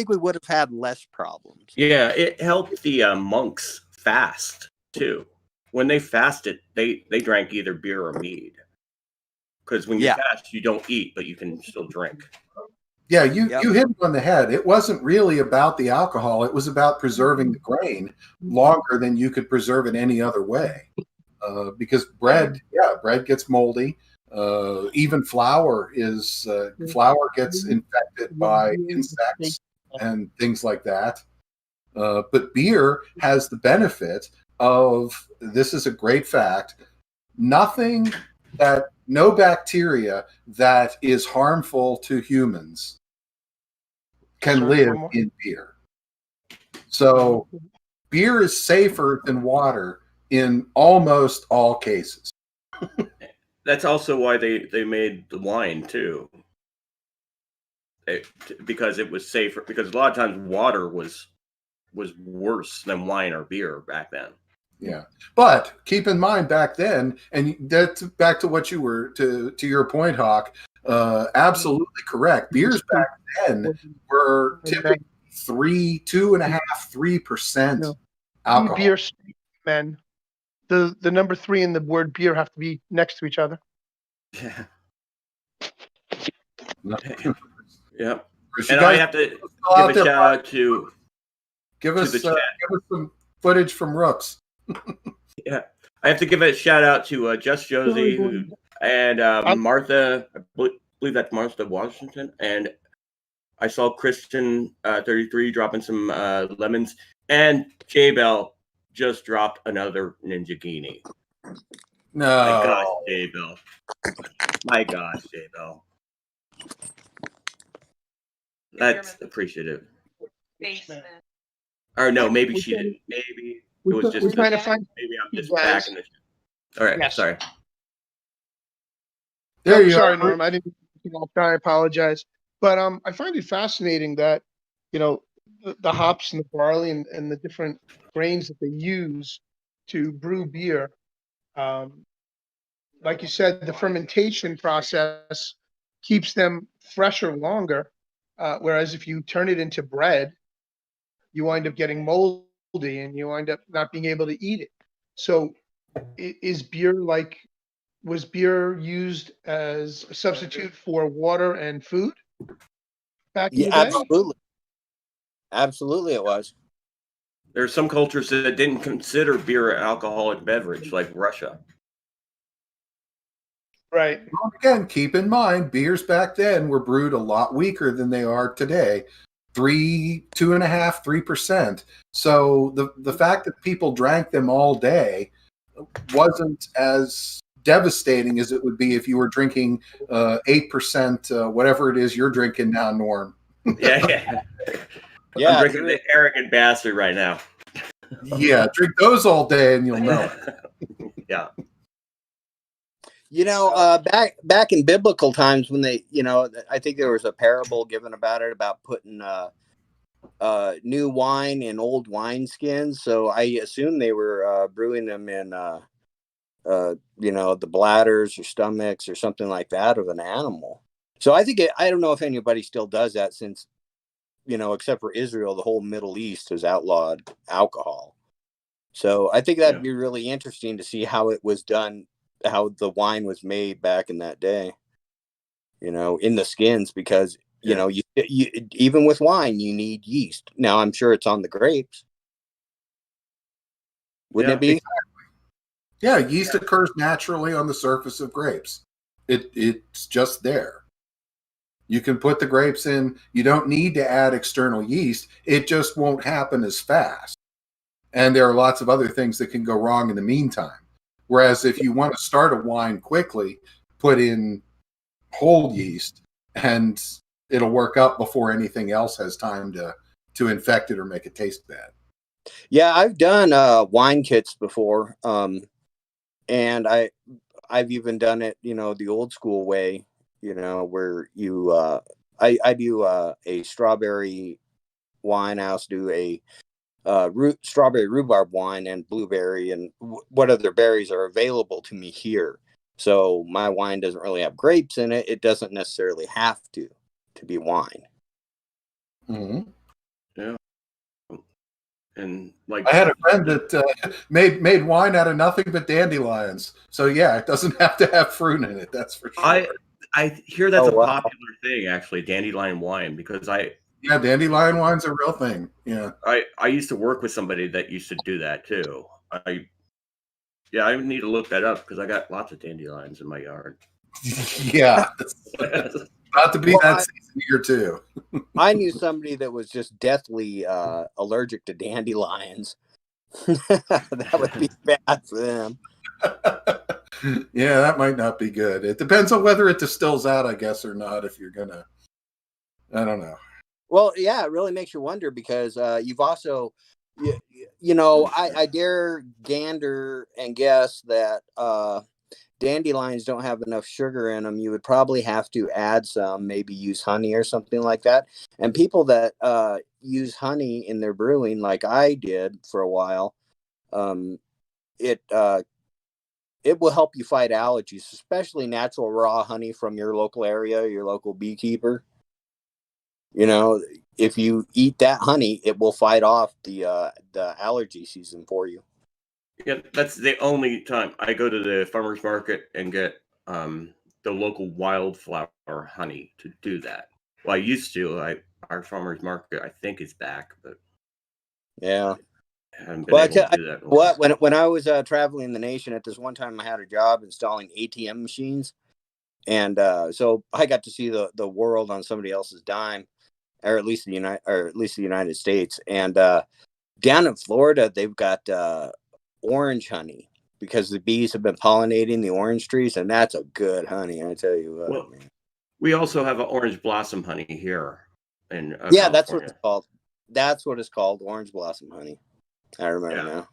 we would have had less problems. Yeah, it helped the monks fast too. When they fasted, they drank either beer or mead. Because when you Yeah. fast, you don't eat, but you can still drink. Yeah, you Yep. you hit it on the head. It wasn't really about the alcohol. It was about preserving the grain longer than you could preserve it any other way. Because bread gets moldy. Even flour gets infected by insects and things like that. But beer has the benefit of, this is a great fact, no bacteria that is harmful to humans can Sorry, live one more. in beer. So beer is safer than water in almost all cases. That's also why they made the wine too. Because it was safer. Because a lot of times water was worse than wine or beer back then. Yeah. But keep in mind back then, and that's back to what you were, to your point, Hawk, absolutely correct. Beers back then were typically 2.5%, 3% alcohol. Beer, men. The number 3 and the word beer have to be next to each other. Yeah. No. Yeah. Chris, And you I guys have to go give out a there, shout out to give to us the chat. some footage from Rooks. Yeah, I have to give a shout out to Just Josie and Martha. I believe that's Martha Washington. And I saw Kristen 33 dropping some lemons, and J Bell just dropped another Ninja Genie. No. My gosh, J Bell. My gosh, J Bell. That's appreciative. Basement. Or no, maybe she didn't. Maybe it was just. We're trying to find. Maybe I'm just Guys. back in the. All right, Yes. sorry. There you Sorry, are. Norm. I didn't. I apologize. But I find it fascinating that the hops and the barley and the different grains that they use to brew beer. Like you said, the fermentation process keeps them fresher longer. Whereas if you turn it into bread, you wind up getting moldy and you wind up not being able to eat it. So was beer used as a substitute for water and food back in Yeah, the day? absolutely it was. There are some cultures that didn't consider beer an alcoholic beverage, like Russia. Right. Well, again, keep in mind, beers back then were brewed a lot weaker than they are today. 2.5%, 3%. So the fact that people drank them all day wasn't as devastating as it would be if you were drinking 8%, whatever it is you're drinking now, Norm. Yeah. Yeah, I'm drinking the arrogant bastard right now. Yeah, drink those all day and you'll know. Yeah. Back in biblical times when they, I think there was a parable given about it, about putting new wine in old wineskins. So I assume they were brewing them in, the bladders or stomachs or something like that of an animal. So I don't know if anybody still does that since, except for Israel, the whole Middle East has outlawed alcohol. So I think that'd be really interesting to see how it was done, how the wine was made back in that day, in the skins, because, you even with wine, you need yeast. Now, I'm sure it's on the grapes. Wouldn't it be? Exactly. Yeah, yeast occurs naturally on the surface of grapes. It's just there. You can put the grapes in. You don't need to add external yeast. It just won't happen as fast. And there are lots of other things that can go wrong in the meantime. Whereas if you want to start a wine quickly, put in whole yeast and it'll work up before anything else has time to infect it or make it taste bad. Yeah, I've done wine kits before. And I've even done it, the old school way, where you I do a strawberry wine. I also do a strawberry rhubarb wine and blueberry and what other berries are available to me here. So my wine doesn't really have grapes in it. It doesn't necessarily have to be wine. Mm-hmm. Yeah. And like I had a friend that made wine out of nothing but dandelions. So yeah, it doesn't have to have fruit in it. That's for sure. I hear that's Oh, a wow. popular thing, actually, dandelion wine, because Yeah, dandelion wine's a real thing. Yeah. I used to work with somebody that used to do that too. I need to look that up because I got lots of dandelions in my yard. Yeah. About to be that season here too. I knew somebody that was just deathly allergic to dandelions. That would be bad for them. Yeah, that might not be good. It depends on whether it distills out, I guess, or not. If you're gonna, I don't know. Well, yeah, it really makes you wonder because you've also, I dare gander and guess that dandelions don't have enough sugar in them. You would probably have to add some, maybe use honey or something like that. And people that use honey in their brewing, like I did for a while, it will help you fight allergies, especially natural raw honey from your local area, your local beekeeper. If you eat that honey, it will fight off the allergy season for you. Yeah, that's the only time I go to the farmer's market and get the local wildflower honey to do that. Well, I used to. Our farmer's market, I think, is back, but Yeah. I haven't been able to do that. What when I was traveling the nation at this one time, I had a job installing ATM machines, and so I got to see the world on somebody else's dime, or at least the United States. And down in Florida, they've got orange honey because the bees have been pollinating the orange trees, and that's a good honey, I tell you what. Well, we also have an orange blossom honey here in yeah, California. that's what it's called. That's what it's called, orange blossom honey. I remember now.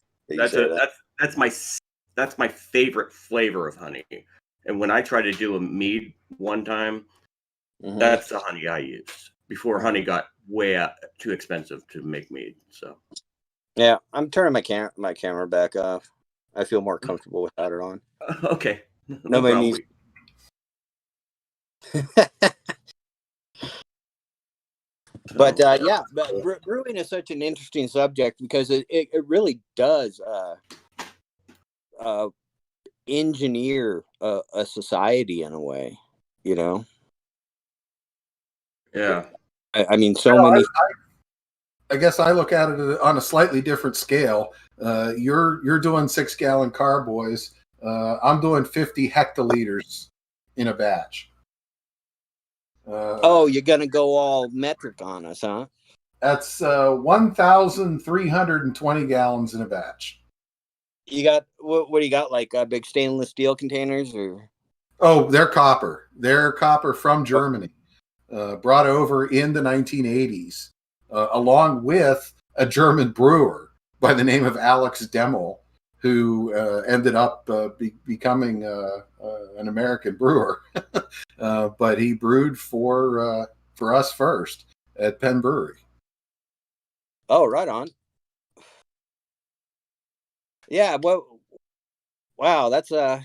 That's my favorite flavor of honey. And when I tried to do a mead one time, that's the honey I used before honey got way too expensive to make mead. So yeah, I'm turning my camera back off. I feel more comfortable without it on. Okay. Nobody needs. But brewing is such an interesting subject because it really does engineer a society in a way, Yeah. I mean, many. I guess I look at it on a slightly different scale. You're doing 6-gallon carboys. I'm doing 50 hectoliters in a batch. You're gonna go all metric on us, huh? That's 1,320 gallons in a batch. You got what do you got? Like big stainless steel containers, or? Oh, they're copper. They're copper from Germany, brought over in the 1980s, along with a German brewer by the name of Alex Demmel, who ended up becoming an American brewer. But he brewed for us first at Penn Brewery. Oh, right on. Yeah, well, wow, that's a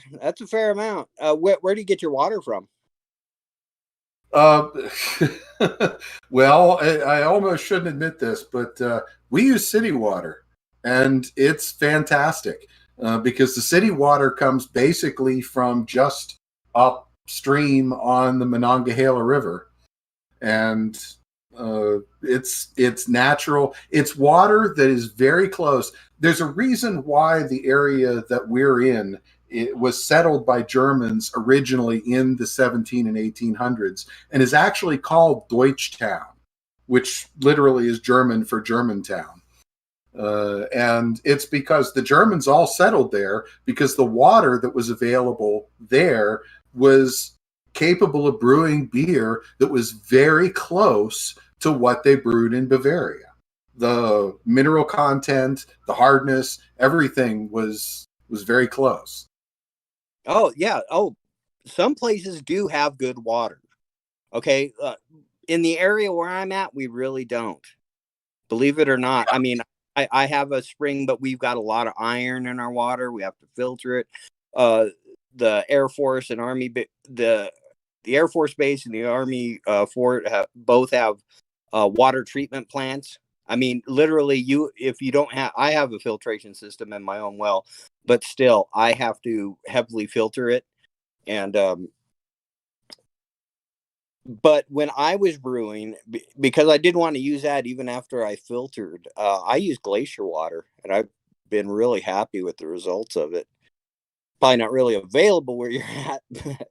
fair amount. Where do you get your water from? Uh, well, I almost shouldn't admit this, but we use city water, and it's fantastic because the city water comes basically from just upstream on the Monongahela River, and it's natural. It's water that is very close. There's a reason why the area that we're in it was settled by Germans originally in the 17 and 1800s and is actually called Deutschtown, which literally is German for Germantown. And it's because the Germans all settled there because the water that was available there was capable of brewing beer that was very close to what they brewed in Bavaria. The mineral content, the hardness, everything was very close. Oh yeah. Oh, some places do have good water. Okay. In the area where I'm at, we really don't. Believe it or not. I mean, I have a spring, but we've got a lot of iron in our water. We have to filter it. The Air Force and Army, the Air Force Base and the Army fort both have water treatment plants. I mean, literally, if you don't have, I have a filtration system in my own well, but still, I have to heavily filter it. And but when I was brewing, because I did want to use that even after I filtered, I used glacier water, and I've been really happy with the results of it. Probably not really available where you're at,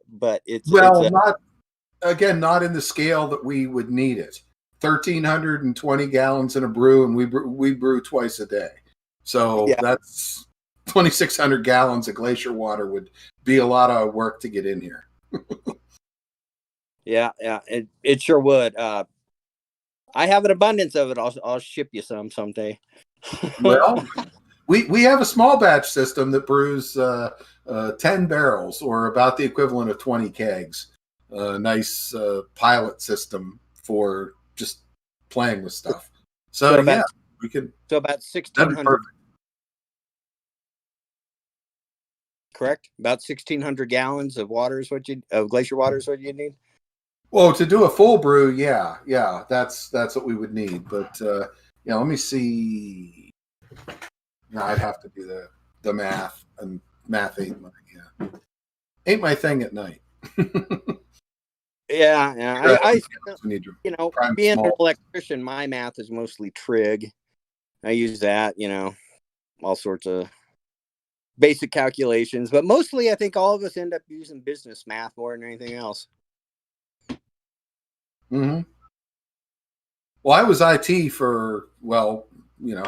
but it's not in the scale that we would need it. 1,320 gallons in a brew, and we brew twice a day. So Yeah. that's 2,600 gallons of glacier water would be a lot of work to get in here. Yeah, it sure would. I have an abundance of it. I'll ship you some someday. Well, we have a small batch system that brews 10 barrels, or about the equivalent of 20 kegs. A nice pilot system for just playing with stuff. So yeah, we could. So about That'd be 1,600. perfect. Correct. About 1,600 gallons of water is of glacier water is what you need. Well, to do a full brew, yeah, that's what we would need. But yeah, let me see. No, I'd have to do the math, and math ain't my thing at night. Yeah. I We need to you know, prime being an small. electrician, my math is mostly trig. I use that, all sorts of basic calculations, but mostly I think all of us end up using business math more than anything else. Mm-hmm. Well, I was IT for how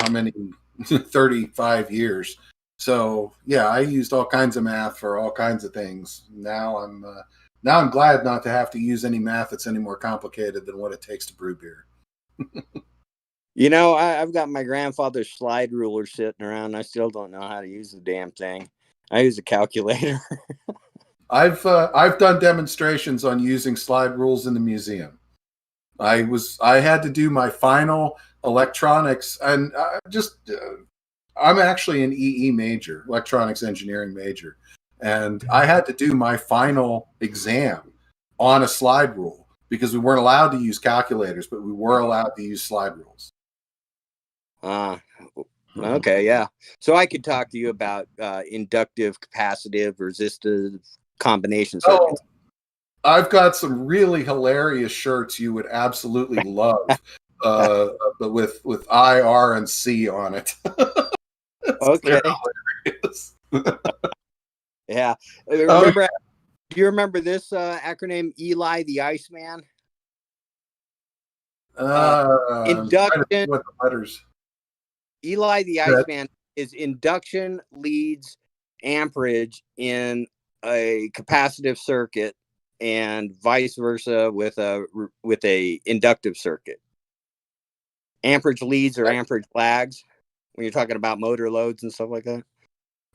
many 35 years. So yeah, I used all kinds of math for all kinds of things. Now I'm glad not to have to use any math that's any more complicated than what it takes to brew beer. I've got my grandfather's slide ruler sitting around. I still don't know how to use the damn thing. I use a calculator. I've done demonstrations on using slide rules in the museum. I had to do my final electronics, and I'm actually an EE major, electronics engineering major, and I had to do my final exam on a slide rule because we weren't allowed to use calculators, but we were allowed to use slide rules. Okay, yeah. So I could talk to you about inductive, capacitive, resistive combination circuits. I've got some really hilarious shirts you would absolutely love, with I, R, and C on it. Okay. Yeah. Do you remember this acronym, Eli the Iceman? Induction. What the letters? Eli the Iceman is induction leads amperage in a capacitive circuit, and vice versa with a inductive circuit. Amperage leads or amperage lags when you're talking about motor loads and stuff like that.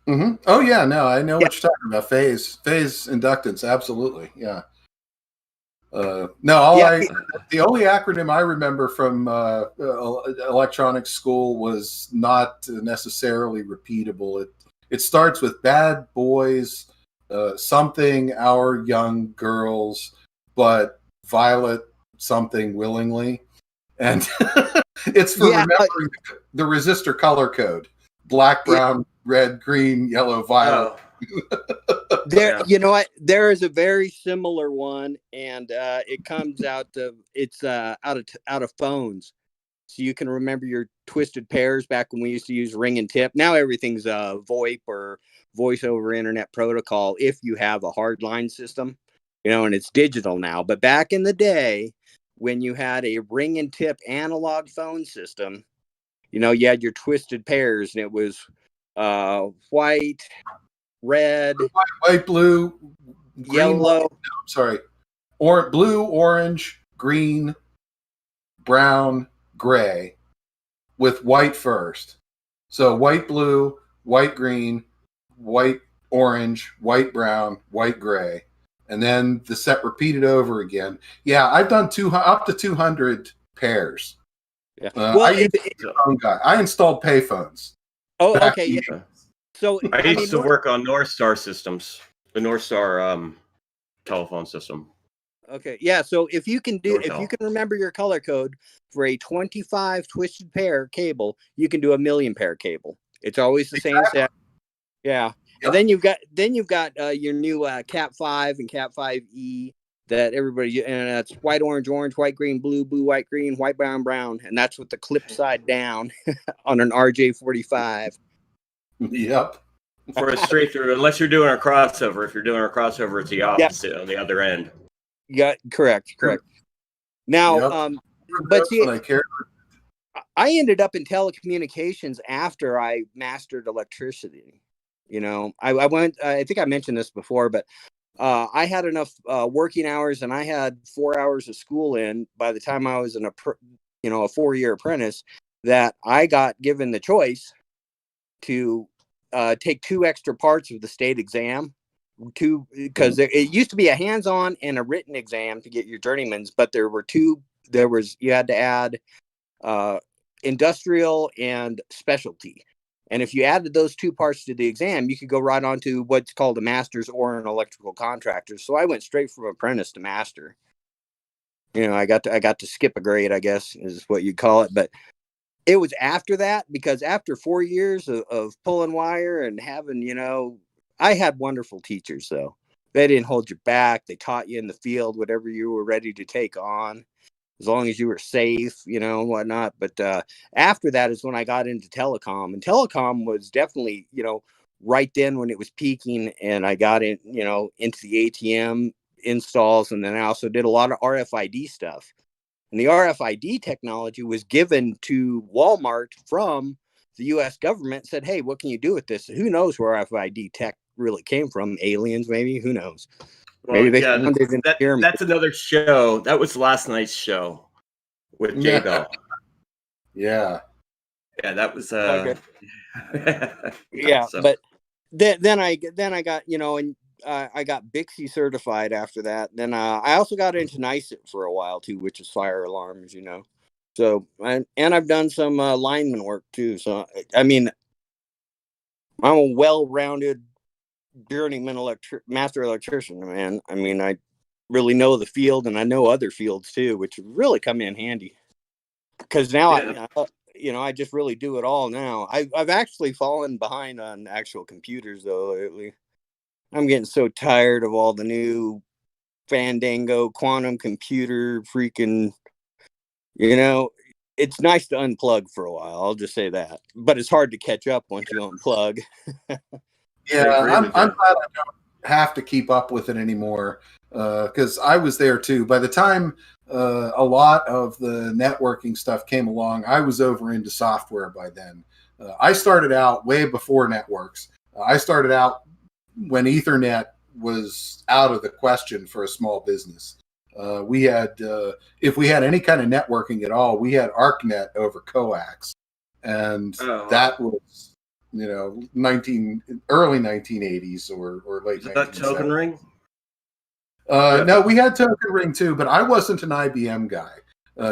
Mm-hmm. Oh yeah, no, I know what you're talking about. Phase inductance, absolutely, yeah. The only acronym I remember from electronics school was not necessarily repeatable. It starts with bad boys, something our young girls, but violet something willingly, and it's for Yeah, remembering the resistor color code: black, brown, red, green, yellow, violet. There, Yeah. you know what? There is a very similar one, and it comes out of out of phones, so you can remember your twisted pairs back when we used to use ring and tip. Now everything's VoIP or voice over internet protocol. If you have a hardline system, and it's digital now. But back in the day, when you had a ring and tip analog phone system, you had your twisted pairs, and it was white, red, White, blue, green, yellow. sorry, blue, orange, green, brown, gray, with white first. So white, blue, white, green, white, orange, white, brown, white, gray, and then the set repeated over again. Yeah, I've done up to 200 pairs. Yeah. I installed payphones. Oh, back okay. in Yeah. So I used to work on North Star systems, the North Star telephone system. Okay, yeah. So if you can Nortel. remember your color code for a 25 twisted pair cable, you can do a million pair cable. It's always the same set. Yeah. Yep. And then you've got your new Cat 5 and Cat 5e that everybody, and that's white, orange, orange, white, green, blue, blue, white, green, white, brown, brown, and that's with the clip side down on an RJ45. Yep. For a straight through, unless you're doing a crossover. If you're doing a crossover, it's the opposite on the other end. Yeah, correct. Now, Yep. but That's see, what I care. I ended up in telecommunications after I mastered electricity. I went, I think I mentioned this before, but I had enough working hours, and I had 4 hours of school in by the time I was a 4-year apprentice, that I got given the choice to take 2 extra parts of the state exam, because it used to be a hands-on and a written exam to get your journeyman's, but you had to add industrial and specialty. And if you added those 2 parts to the exam, you could go right on to what's called a master's or an electrical contractor. So I went straight from apprentice to master. I got to skip a grade, I guess is what you'd call it. But it was after that, because after 4 years of pulling wire and having, I had wonderful teachers, though. They didn't hold you back. They taught you in the field whatever you were ready to take on, as long as you were safe, and whatnot. But after that is when I got into telecom, and telecom was definitely, right then when it was peaking, and I got in, into the ATM installs, and then I also did a lot of RFID stuff. And the RFID technology was given to Walmart from the U.S. government. Said, hey, what can you do with this? Who knows where RFID tech really came from? Aliens, maybe? Who knows? Well, Maybe they found it in the pyramid. that's another show. That was last night's show with Jay Bell. Yeah. Yeah, that was Okay. Yeah, so. But then I got, and I got Bixby certified after that. Then I also got into NICET for a while too, which is fire alarms, So and I've done some lineman work too. So I mean, I'm a well-rounded journeyman master electrician, man. I mean, I really know the field, and I know other fields too, which really come in handy. Because now I just really do it all now. I've actually fallen behind on actual computers though lately. I'm getting so tired of all the new Fandango quantum computer freaking, it's nice to unplug for a while. I'll just say that, but it's hard to catch up once you unplug. Yeah, I'm glad I don't have to keep up with it anymore, because I was there too. By the time a lot of the networking stuff came along, I was over into software by then. I started out way before networks. I started out when Ethernet was out of the question for a small business. We had, if we had any kind of networking at all, we had ArcNet over coax, and that was, early 1980s or late 1970s. That Token Ring? No, we had Token Ring too, but I wasn't an IBM guy.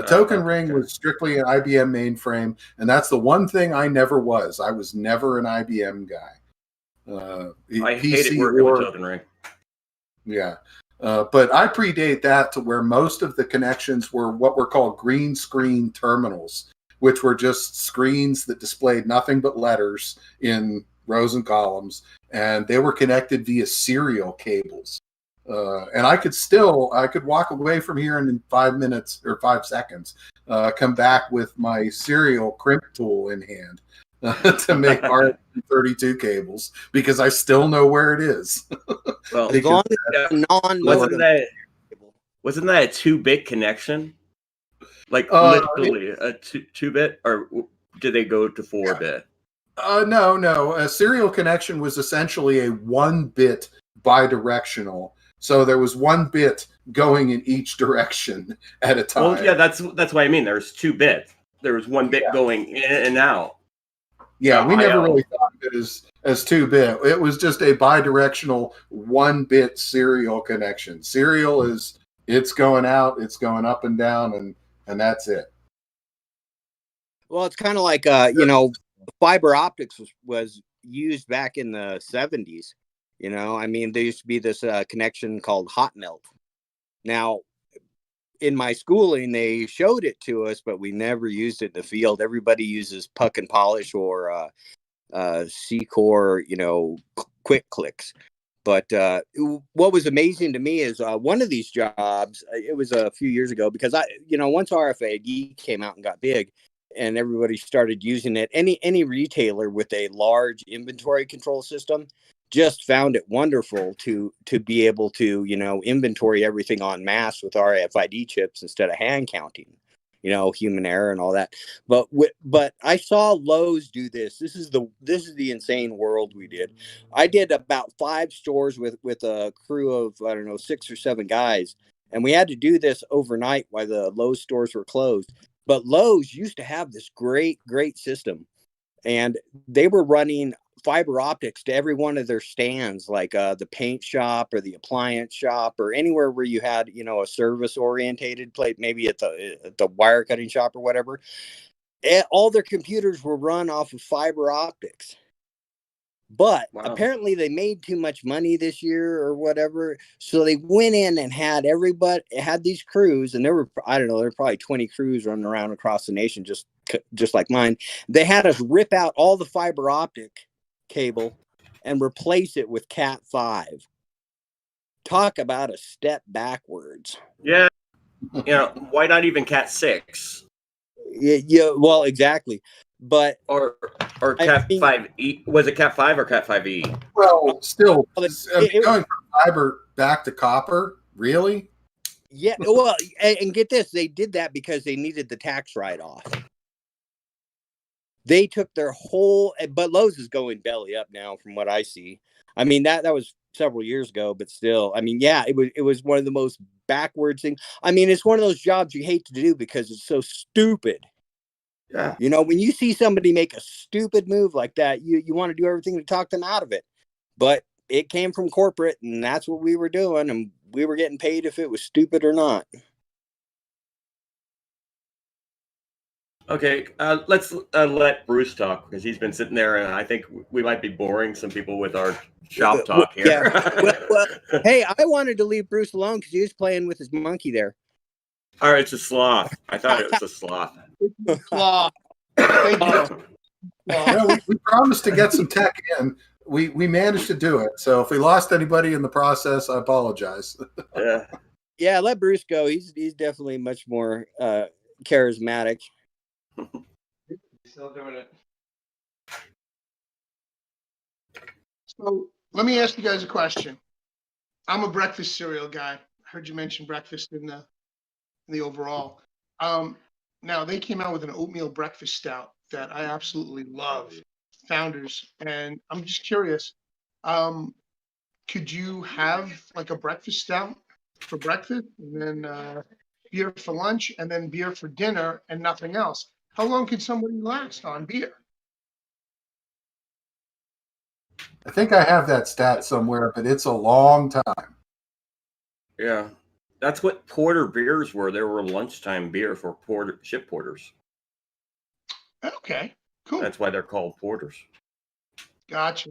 Token Ring was strictly an IBM mainframe, and that's the one thing I never was. I was never an IBM guy. I hated working with Token Ring. Yeah. But I predate that to where most of the connections were what were called green screen terminals, which were just screens that displayed nothing but letters in rows and columns, and they were connected via serial cables. And I could walk away from here and in 5 minutes or 5 seconds, come back with my serial crimp tool in hand to make RS-32 cables because I still know where it is. Well, As long as yeah, it's a non-modem cable. wasn't that a 2-bit connection? Like literally a 2-bit, or did they go to 4-bit? No. A serial connection was essentially a 1-bit bidirectional. So there was 1 bit going in each direction at a time. Well, yeah, that's what I mean. There's 2 bits. There was 1 bit going in and out. Yeah, we never IO. really thought of it as 2-bit. It was just a bidirectional 1-bit serial connection. Serial is it's going out, it's going up and down, and that's it. Well, it's kind of like fiber optics was used back in the 70s. I mean, there used to be this connection called hot melt. Now, in my schooling, they showed it to us, but we never used it in the field. Everybody uses puck and polish or C-core, quick clicks. But what was amazing to me is one of these jobs, it was a few years ago, because once RFID came out and got big and everybody started using it, any retailer with a large inventory control system just found it wonderful to be able to, inventory everything en masse with RFID chips instead of hand counting, human error and all that. But I saw Lowe's do this. This is the insane world we did. I did about 5 stores with a crew of, 6 or 7 guys. And we had to do this overnight while the Lowe's stores were closed. But Lowe's used to have this great system. And they were running fiber optics to every one of their stands, like the paint shop or the appliance shop or anywhere where you had, a service orientated plate, maybe at the wire cutting shop or whatever. All their computers were run off of fiber optics. But apparently they made too much money this year or whatever. So they went in and had these crews, and there were probably 20 crews running around across the nation, just like mine. They had us rip out all the fiber optic cable and replace it with Cat 5. Talk about a step backwards. Yeah. Why not even Cat 6? Yeah, well, exactly. But or Cat 5e. Was it Cat 5 or Cat 5e? Well, still it going from fiber back to copper, really? Yeah, well, and get this, they did that because they needed the tax write-off. They took their whole, but Lowe's is going belly up now from what I see. I mean, that was several years ago, but still, I mean, yeah, it was one of the most backwards things. I mean, it's one of those jobs you hate to do because it's so stupid. Yeah. When you see somebody make a stupid move like that, you want to do everything to talk them out of it. But it came from corporate, and that's what we were doing, and we were getting paid if it was stupid or not. Okay, let's let Bruce talk because he's been sitting there, and I think we might be boring some people with our shop talk here. Yeah. well, hey, I wanted to leave Bruce alone because he was playing with his monkey there. All right, it's a sloth. I thought it was a sloth. Sloth. Thank you. Well, we promised to get some tech in. We managed to do it. So if we lost anybody in the process, I apologize. Yeah, let Bruce go. He's definitely much more charismatic. Still doing it. So let me ask you guys a question. I'm a breakfast cereal guy. I heard you mention breakfast in the overall. Now they came out with an oatmeal breakfast stout that I absolutely love. Founders, and I'm just curious. Could you have like a breakfast stout for breakfast, and then beer for lunch, and then beer for dinner, and nothing else? How long could somebody last on beer? I think I have that stat somewhere, but it's a long time. Yeah. That's what porter beers were. They were lunchtime beer for ship porters. Okay, cool. That's why they're called porters. Gotcha.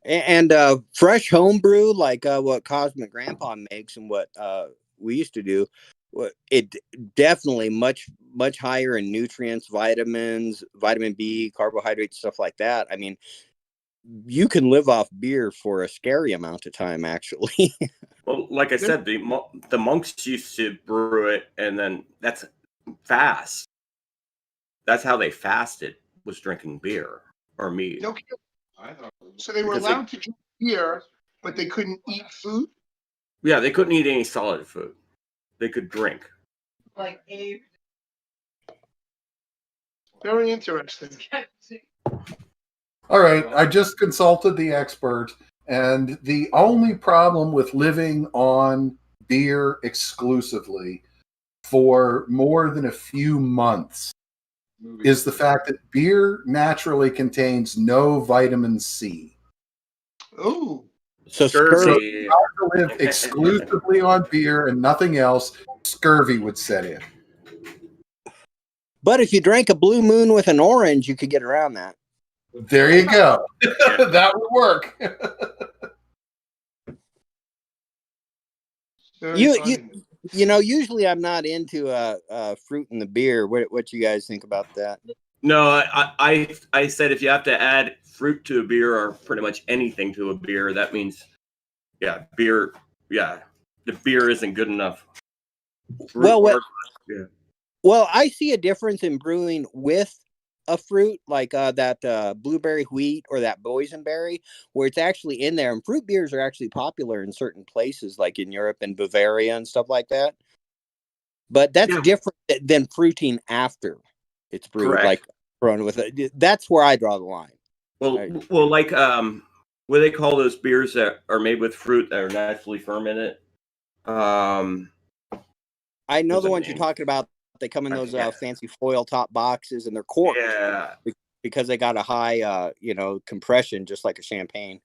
And fresh homebrew, like what Cosmic Grandpa makes and what we used to do, it definitely much higher in nutrients, vitamins, vitamin B, carbohydrates, stuff like that. I mean, you can live off beer for a scary amount of time, actually. Well, like I said, the monks used to brew it, and then that's fast. That's how they fasted, was drinking beer or meat. No kidding. So they were Because they- allowed to drink beer, but they couldn't eat food. Yeah, they couldn't eat any solid food. They could drink. Like a. Very interesting. All right, I just consulted the expert, and the only problem with living on beer exclusively for more than a few months is the fact that beer naturally contains no vitamin C. Oh, So Scurvy. To live exclusively on beer and nothing else, scurvy would set in. but if you drank a Blue Moon with an orange, you could get around that. There you go. That would work. very You funny. you know, usually I'm not into fruit in the beer. What you guys think about that? No, I said if you have to add fruit to a beer or pretty much anything to a beer, that means, yeah, beer. Yeah, the beer isn't good enough. Fruit Well, what- yeah. Well, I see a difference in brewing with a fruit like that blueberry wheat or that boysenberry, where it's actually in there. And fruit beers are actually popular in certain places, like in Europe and Bavaria and stuff like that. But that's Yeah. different than fruiting after it's brewed, Correct. like thrown with it. That's where I draw the line. Well, Right. well, like what do they call those beers that are made with fruit that are naturally fermented? I know What's the the ones you're name? talking about. They come in I those forget. fancy foil top boxes, and they're corked Yeah. because they got a high, compression, just like a champagne.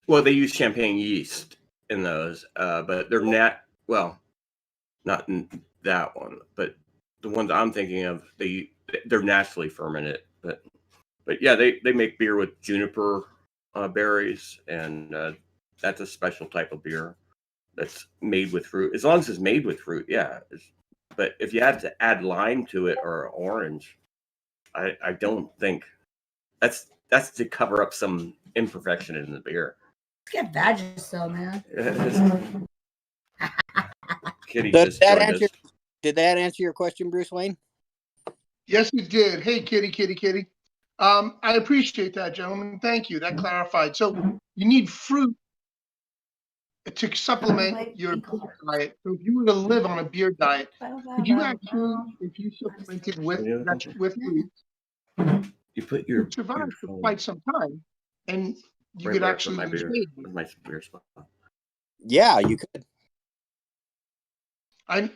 Well, they use champagne yeast in those, but they're well, not in that one, but the ones I'm thinking of, they're naturally fermented. But yeah, they make beer with juniper berries, and that's a special type of beer that's made with fruit. As long as it's made with fruit, yeah. But if you had to add lime to it or orange, I don't think that's to cover up some imperfection in the beer. Get Vagisil, man. Kitty Does just that joined answer? us. Did that answer your question, Bruce Wayne? Yes, it did. Hey, kitty. I appreciate that, gentlemen. Thank you. That clarified. So you need fruit to supplement your beer diet. So if you were to live on a beer diet, could you actually, if you supplemented with fruit, You put you your could survive your for phone quite some time, and you right could where I put actually my lose beer. weight. Where's my beer spot? Yeah, you could. I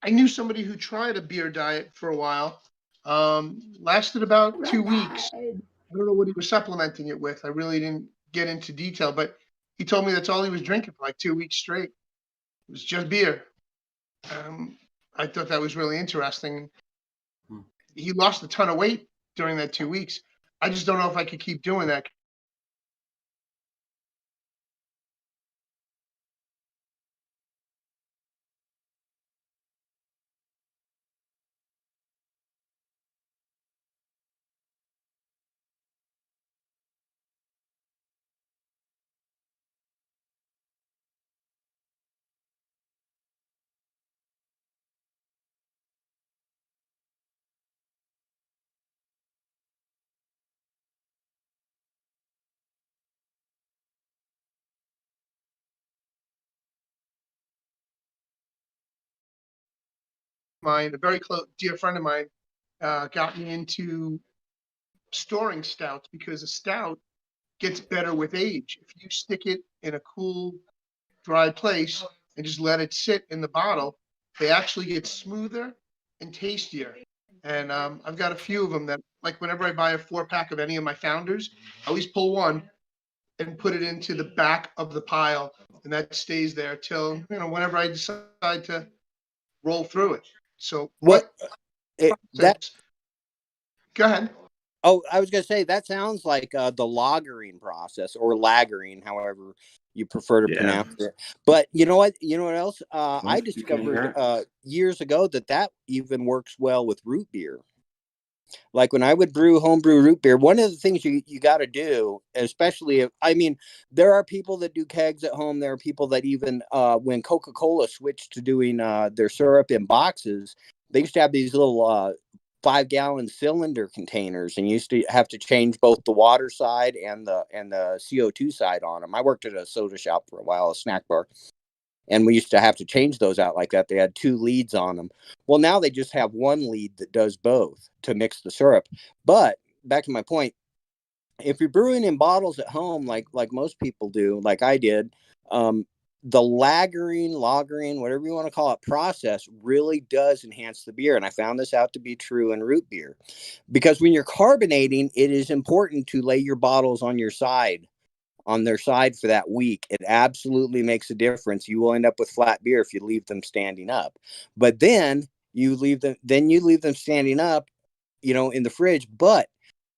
knew somebody who tried a beer diet for a while. Lasted about 2 weeks. I don't know what he was supplementing it with. I really didn't get into detail, but he told me that's all he was drinking for like 2 weeks straight. It was just beer. I thought that was really interesting. He lost a ton of weight during that 2 weeks. I just don't know if I could keep doing that. A very close dear friend of mine, got me into storing stouts because a stout gets better with age. If you stick it in a cool, dry place and just let it sit in the bottle, they actually get smoother and tastier. And I've got a few of them that, like, whenever I buy a 4-pack of any of my founders, I always pull one and put it into the back of the pile, and that stays there till whenever I decide to roll through it. So What that go ahead. Oh, I was gonna say that sounds like the lagering process or lagering, however you prefer to Yeah. pronounce it. But you know what? You know what else? I You can hear discovered it. years ago that even works well with root beer. Like when I would brew homebrew root beer, one of the things you got to do, especially if, I mean, there are people that do kegs at home. There are people that even when Coca-Cola switched to doing their syrup in boxes, they used to have these little 5-gallon cylinder containers, and you used to have to change both the water side and the CO2 side on them. I worked at a soda shop for a while, a snack bar, and we used to have to change those out like that. They had 2 leads on them. Well, now they just have 1 lead that does both to mix the syrup. But back to my point, if you're brewing in bottles at home, like most people do, like I did, the lagering, whatever you want to call it, process really does enhance the beer. And I found this out to be true in root beer, because when you're carbonating, it is important to lay your bottles on their side for that week. It absolutely makes a difference. You will end up with flat beer if you leave them standing up. But then you leave them standing up, in the fridge. But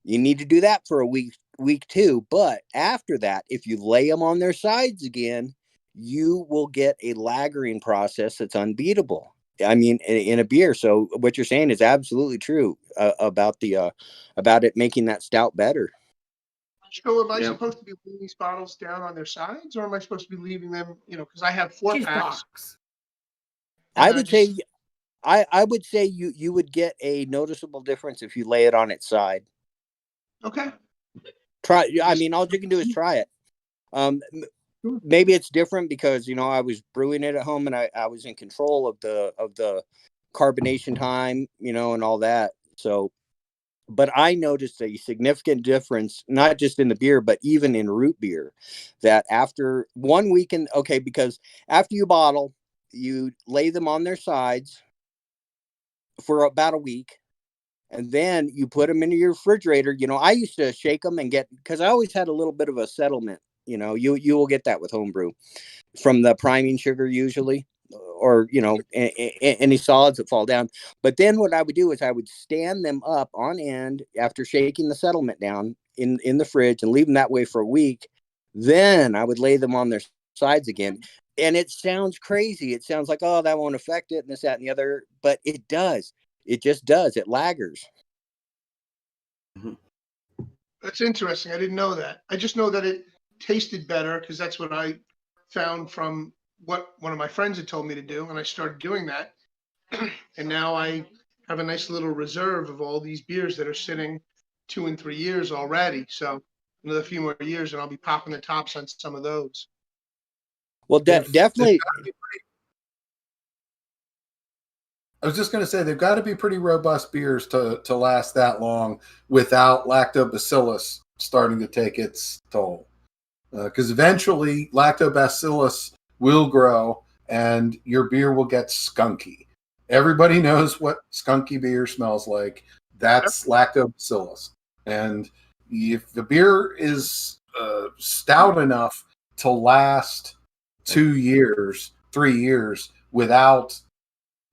you need to do that for a week too. But after that, if you lay them on their sides again, you will get a lagering process that's unbeatable. I mean, in a beer. So what you're saying is absolutely true about it making that stout better. So am I Yeah. supposed to be leaving these bottles down on their sides, or am I supposed to be leaving them, because I have 4 Juice packs. box. I and would say I would say you would get a noticeable difference if you lay it on its side. Okay. Try. I mean, all you can do is try it. Maybe it's different because I was brewing it at home and I was in control of the carbonation time, and all that. So, but I noticed a significant difference, not just in the beer, but even in root beer, that after 1 week because after you bottle, you lay them on their sides for about a week. And then you put them into your refrigerator. I used to shake them and because I always had a little bit of a settlement. You will get that with homebrew from the priming sugar usually, or any solids that fall down. But then what I would do is I would stand them up on end after shaking the settlement down in the fridge and leave them that way for a week. Then I would lay them on their sides again. And it sounds crazy. It sounds like, oh, that won't affect it and this, that, and the other. But it does. It just does. It laggers. That's interesting. I didn't know that. I just know that it tasted better because that's what I found from what one of my friends had told me to do, and I started doing that. And now I have a nice little reserve of all these beers that are sitting 2 and 3 years already. So another few more years, and I'll be popping the tops on some of those. Well, definitely. I was just going to say they've got to be pretty robust beers to last that long without lactobacillus starting to take its toll. Because eventually lactobacillus will grow and your beer will get skunky. Everybody knows what skunky beer smells like. That's lactobacillus. And if the beer is stout enough to last 2 years, 3 years without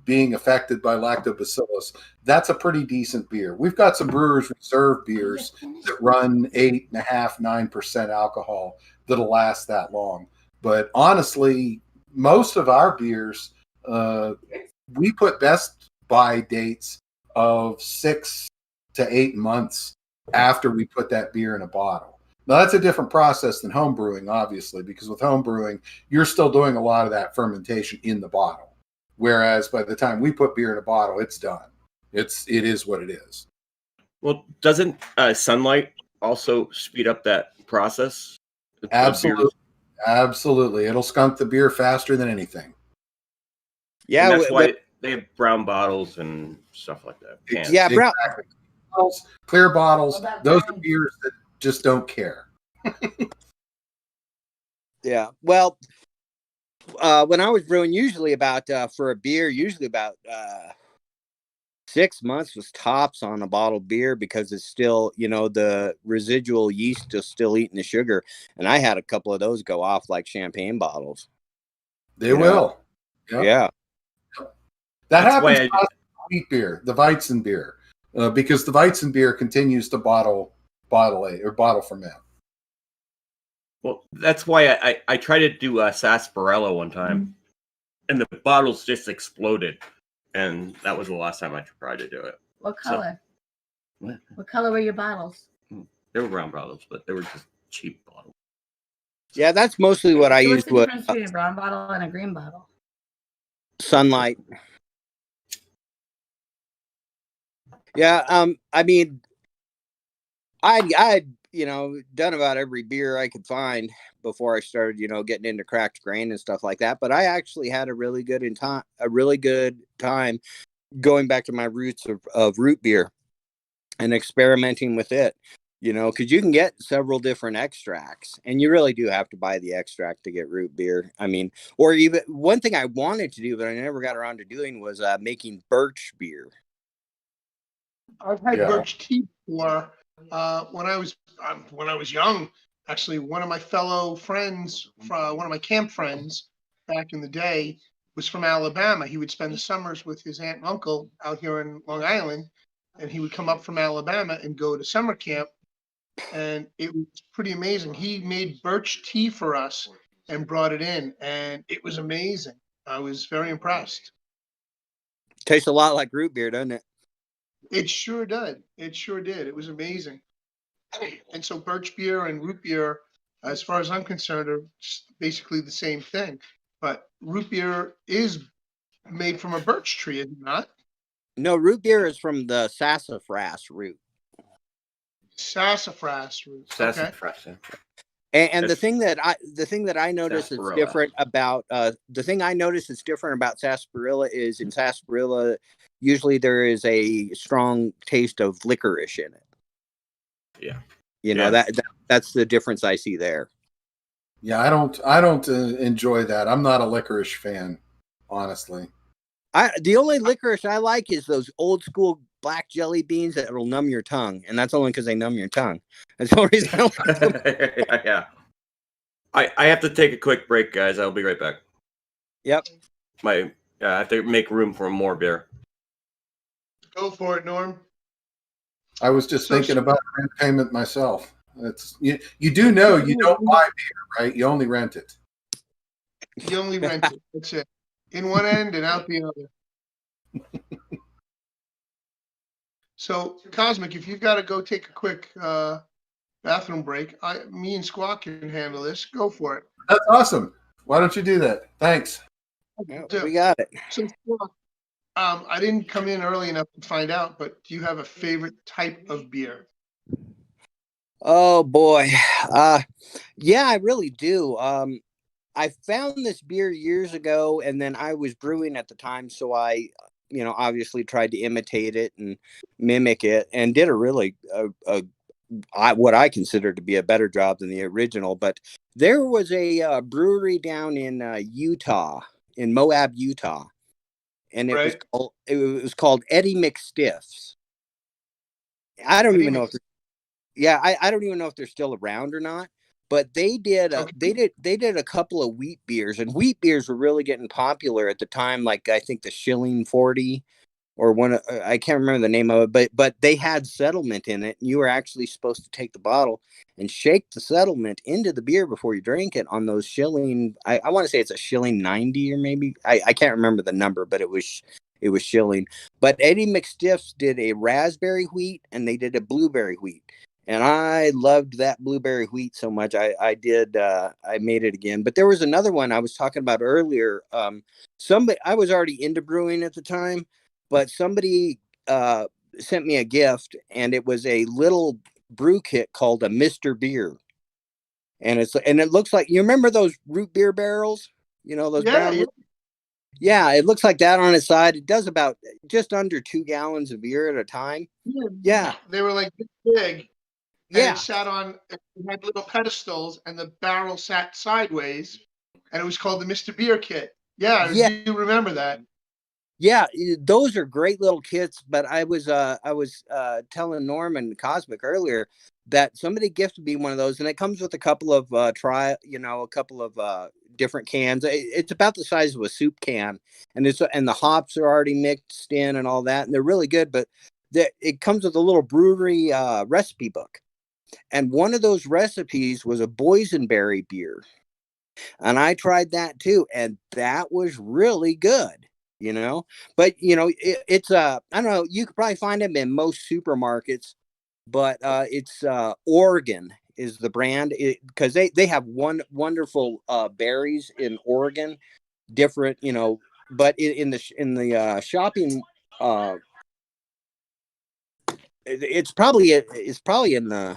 being affected by lactobacillus, that's a pretty decent beer. We've got some Brewers Reserve beers that run 8.5%, 9% alcohol that'll last that long. But honestly, most of our beers, we put best by dates of 6 to 8 months after we put that beer in a bottle. Now, that's a different process than home brewing, obviously, because with home brewing, you're still doing a lot of that fermentation in the bottle. Whereas by the time we put beer in a bottle, it's done. It is what it is. Well, doesn't sunlight also speed up that process? Absolutely. It'll skunk the beer faster than anything. Yeah, and that's why they have brown bottles and stuff like that. Cans. Yeah, brown. Exactly. Clear bottles. Well, that's Those fine. are beers that just don't care. Yeah. Well, when I was brewing, usually about for a beer, usually about 6 months was tops on a bottled beer because it's still, the residual yeast is still eating the sugar. And I had a couple of those go off like champagne bottles. They will. Yep. Yeah. That That's happens why to us with wheat beer, the Weizen beer. because the Weizen beer continues to bottle ferment. Well, that's why I tried to do a sarsaparilla one time, and the bottles just exploded, and that was the last time I tried to do it. What So- color? What? What color were your bottles? They were brown bottles, but they were just cheap bottles. Yeah, that's mostly what I So what's used the with difference between a brown bottle and a green bottle? Sunlight. Yeah, I mean, I'd done about every beer I could find before I started, getting into cracked grain and stuff like that. But I actually had a really good time going back to my roots of root beer and experimenting with it. Because you can get several different extracts, and you really do have to buy the extract to get root beer. I mean, or even one thing I wanted to do, but I never got around to doing was making birch beer. I've had Yeah. birch tea before. When I was young, actually, one of my fellow friends, one of my camp friends back in the day, was from Alabama. He would spend the summers with his aunt and uncle out here in Long Island, and he would come up from Alabama and go to summer camp, and it was pretty amazing. He made birch tea for us and brought it in, and it was amazing. I was very impressed. Tastes a lot like root beer, doesn't it? It sure did. It sure did. It was amazing. And so birch beer and root beer, as far as I'm concerned, are just basically the same thing. But root beer is made from a birch tree, is it not? No, root beer is from the sassafras root. Sassafras root. That's Okay. impressive. And the That's- thing that I notice is Sarsaparilla. different about sarsaparilla is in sarsaparilla usually there is a strong taste of licorice in it. Yeah. Yeah. That's the difference I see there. Yeah, I don't enjoy that. I'm not a licorice fan, honestly. The only licorice I like is those old school black jelly beans that will numb your tongue, and that's only because they numb your tongue. That's the only reason I don't like them. Yeah. I have to take a quick break, guys. I'll be right back. Yep. I have to make room for more beer. Go for it, Norm. I was just So- thinking about rent payment myself. It's you do know you don't buy beer, right? You only rent it. You only rent it. That's it. In one end and out the other. So, Cosmic, if you've got to go take a quick bathroom break, me and Squawk can handle this. Go for it. That's awesome. Why don't you do that? Thanks. Yeah, Yeah. we got it. So, Squawk, I didn't come in early enough to find out, but do you have a favorite type of beer? Oh boy. Yeah, I really do. I found this beer years ago, and then I was brewing at the time, so I, obviously tried to imitate it and mimic it, and did a really what I consider to be a better job than the original. But there was a brewery down in Utah, in Moab, Utah, and it was called Eddie McStiff's. I don't Eddie even know if I don't even know if they're still around or not. But they did they did a couple of wheat beers, and wheat beers were really getting popular at the time. Like I think the Schilling 40 or one, I can't remember the name of it, but they had settlement in it. And you were actually supposed to take the bottle and shake the settlement into the beer before you drink it on those Schilling. I want to say it's a Schilling 90 or maybe I can't remember the number, but it was Schilling. But Eddie McStiff's did a raspberry wheat and they did a blueberry wheat. And I loved that blueberry wheat so much. I made it again. But there was another one I was talking about earlier. I was already into brewing at the time, but somebody sent me a gift, and it was a little brew kit called a Mr. Beer. And it looks like, you remember those root beer barrels? Those brown. Yeah. Yeah, it looks like that on its side. It does about just under 2 gallons of beer at a time. Yeah. They were like this big. And Yeah. it had little pedestals, and the barrel sat sideways, and it was called the Mr. Beer Kit. Yeah, Yeah. I do remember that. Yeah, those are great little kits. But I was telling Norman Cosmic earlier that somebody gifted me one of those, and it comes with a couple of different cans. It's about the size of a soup can, and the hops are already mixed in and all that, and they're really good. But that it comes with a little brewery recipe book. And one of those recipes was a boysenberry beer. And I tried that too. And that was really good, you know. But, you know, it's, I don't know, you could probably find them in most supermarkets, but it's Oregon is the brand, because they have wonderful berries in Oregon, different, you know, but in the shopping, it's probably in the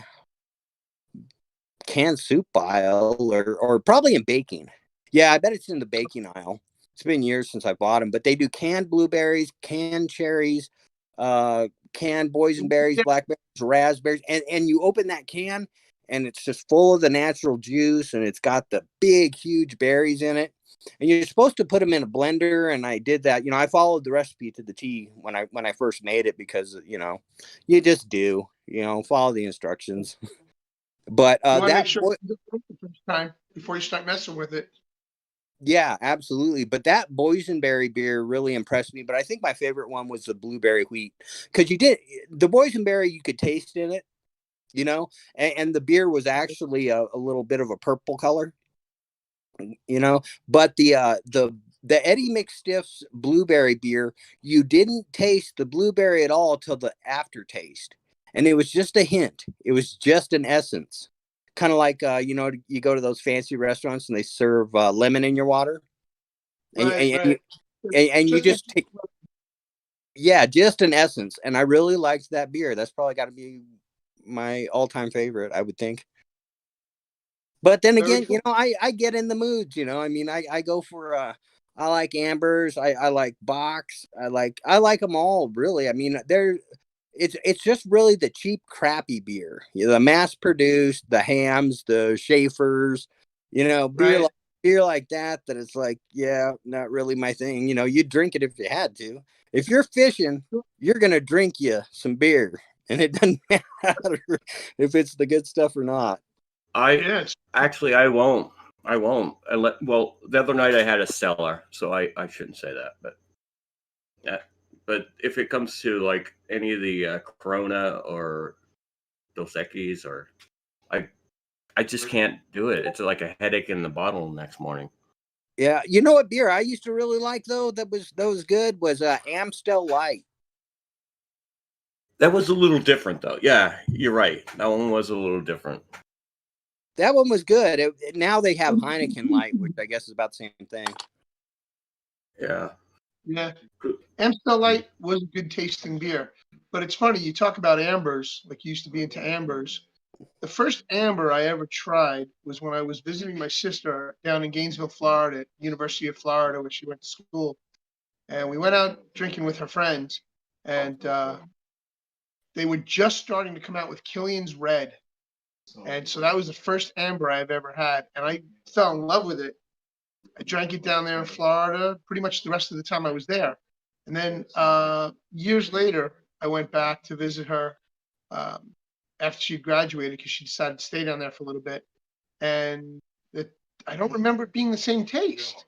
canned soup aisle or probably in baking. Yeah, I bet it's in the baking aisle. It's been years since I bought them, but they do canned blueberries, canned cherries, canned boysenberries, blackberries, raspberries, and you open that can and it's just full of the natural juice and it's got the big, huge berries in it. And you're supposed to put them in a blender, and I did that. You know, I followed the recipe to the T when I first made it because, you know, you just do, you know, follow the instructions. But You want to that make sure you do it the first time before you start messing with it. yeah, absolutely. But that boysenberry beer really impressed me. But I think my favorite one was the blueberry wheat, because the boysenberry you could taste in it, you know, and the beer was actually a little bit of a purple color, you know. But the Eddie McStiff's blueberry beer, you didn't taste the blueberry at all till the aftertaste, and it was just a hint. It was just an essence, kind of like you know, you go to those fancy restaurants and they serve lemon in your water, and Right. and you just take, yeah, just an essence. And I really liked that beer. That's probably got to be my all-time favorite, I would think. But then Very again, cool. you know, I get in the moods, you know. I mean, I go for I like ambers, I like Bocks, I like them all, really. I mean, it's just really the cheap crappy beer. You know, the mass produced, the Hams, the Schaefer's, you know, Right. beer like that it's like, yeah, not really my thing. You know, you'd drink it if you had to. If you're fishing, you're gonna drink you some beer, and it doesn't matter if it's the good stuff or not. Yes. I won't. I won't. Well, the other night I had a Stellar, so I shouldn't say that. But yeah, but if it comes to like any of the Corona or Dos Equis, or I just can't do it. It's like a headache in the bottle the next morning. Yeah, you know what beer I used to really like though that was good was Amstel Light. That was a little different, though. Yeah, you're right. That one was a little different. That one was good. Now they have Heineken Light, which I guess is about the same thing. Yeah. Yeah. Amstel Light was a good tasting beer. But it's funny, you talk about ambers, like you used to be into ambers. The first amber I ever tried was when I was visiting my sister down in Gainesville, Florida, at University of Florida, where she went to school. And we went out drinking with her friends, and they were just starting to come out with Killian's Red. And so that was the first amber I've ever had. And I fell in love with it. I drank it down there in Florida pretty much the rest of the time I was there. And then years later, I went back to visit her after she graduated because she decided to stay down there for a little bit. And I don't remember it being the same taste.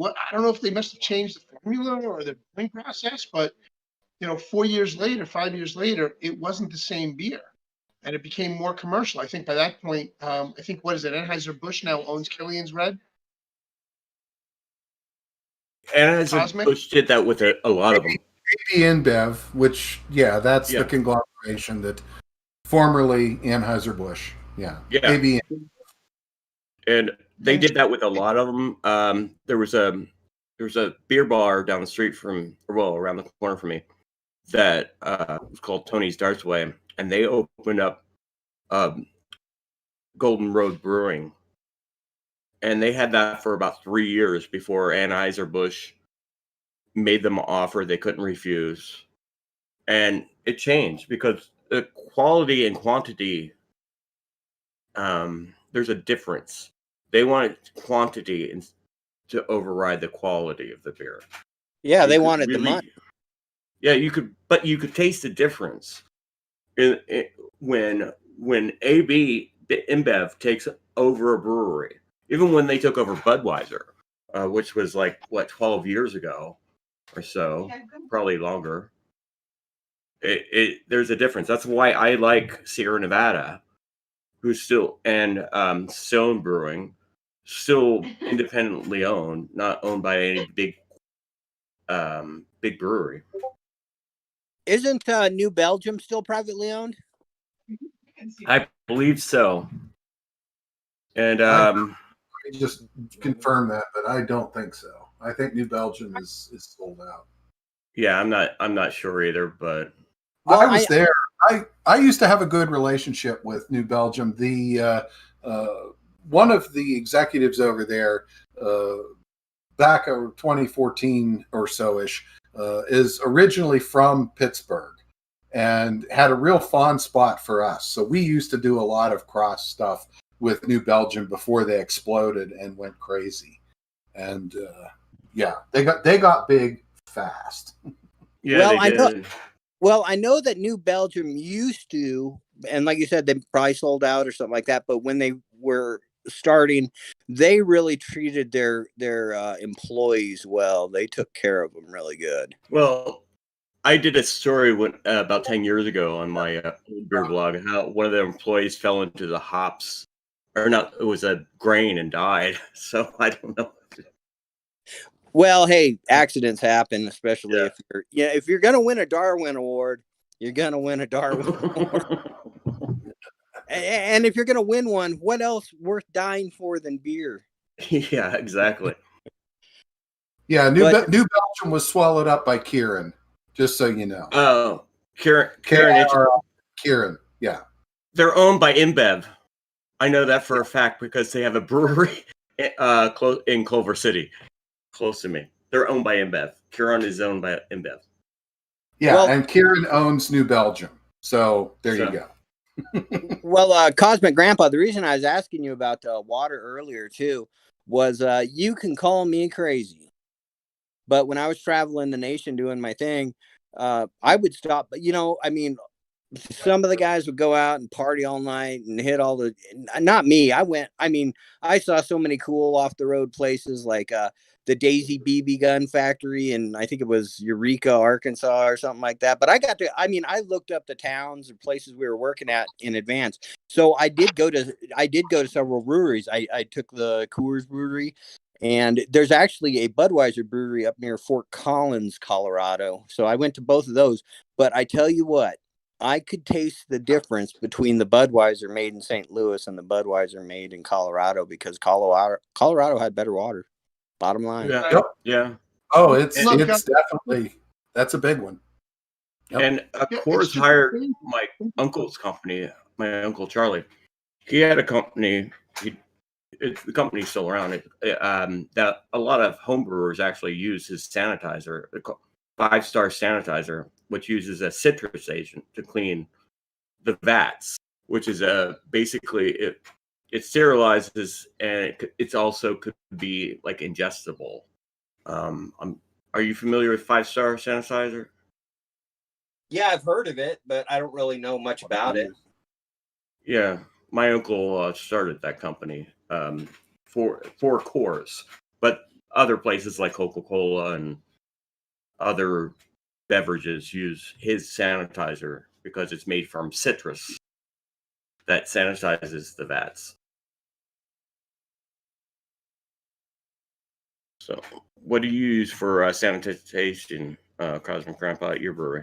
I don't know if they must have changed the formula or the brewing process, but you know, 4 years later, 5 years later, it wasn't the same beer. And it became more commercial. I think by that point, I think, what is it? Anheuser-Busch now owns Killian's Red. And Cosmic? Bush did that with a lot of them. AB InBev, which, yeah, that's Yeah. the conglomeration that formerly Anheuser-Busch. Yeah. Yeah. AB. And they did that with a lot of them. There was a beer bar down the street around the corner from me that was called Tony's Dartsway, and they opened up Golden Road Brewing, and they had that for about 3 years before Anheuser-Busch made them an offer they couldn't refuse. And it changed because the quality and quantity, there's a difference. They wanted quantity to override the quality of the beer. Yeah, they wanted the money. Yeah, you could taste the difference when AB InBev takes over a brewery. Even when they took over Budweiser, which was like 12 years ago or so, probably longer. There's a difference. That's why I like Sierra Nevada, who's still and Stone Brewing, still independently owned, not owned by any big brewery. Isn't New Belgium still privately owned? I believe so. And I just confirm that, but I don't think so. I think New Belgium is sold out. yeah, I'm not sure either, but Well, I was there. I used to have a good relationship with New Belgium. The one of the executives over there, back in 2014 or so ish, is originally from Pittsburgh and had a real fond spot for us. So we used to do a lot of cross stuff with New Belgium before they exploded and went crazy. And yeah, they got big fast. yeah, Well, they I know- did. Well, I know that New Belgium used to, and like you said, they probably sold out or something like that. But when they were starting, they really treated their employees well. They took care of them really good. Well, I did a story about 10 years ago on my beer blog how one of their employees fell into the hops, or not, it was a grain and died. So I don't know. Well, hey, accidents happen, especially Yeah. if you're gonna win a Darwin Award, you're gonna win a Darwin Award. And if you're gonna win one, what else worth dying for than beer? Yeah, exactly. Yeah, But- New Belgium was swallowed up by Kieran, just so you know. Oh, Kieran, Kieran, yeah. they're owned by InBev. I know that for a fact because they have a brewery in Culver City, close to me. They're owned by InBev. Kieran is owned by InBev. Yeah, Well- and Kieran owns New Belgium. So there you go. Well, Cosmic Grandpa, the reason I was asking you about water earlier too was you can call me crazy, but when I was traveling the nation doing my thing, I would stop. But I mean, some of the guys would go out and party all night and hit all the. Not me. I saw so many cool off the road places like the Daisy BB Gun Factory, and I think it was Eureka, Arkansas, or something like that. But I looked up the towns and places we were working at in advance. So I did go to several breweries. I took the Coors Brewery, and there's actually a Budweiser brewery up near Fort Collins, Colorado. So I went to both of those. But I tell you what, I could taste the difference between the Budweiser made in St. Louis and the Budweiser made in Colorado because Colorado had better water. Bottom line. Yeah, Yep. yeah. Oh, it's Look, definitely, that's a big one. Yep. And Yeah, Coors it's just hired crazy. my uncle's company, my uncle Charlie. He had a company. The company's still around. That a lot of homebrewers actually use his sanitizer, 5-star sanitizer, which uses a citrus agent to clean the vats, which is basically it sterilizes and it's also could be like ingestible. Are you familiar with 5-star sanitizer? Yeah, I've heard of it, but I don't really know much about it. Yeah, my uncle started that company for Coors, but other places like Coca-Cola and other beverages use his sanitizer because it's made from citrus that sanitizes the vats. So, what do you use for sanitation, Cosmic Grandpa, at your brewery?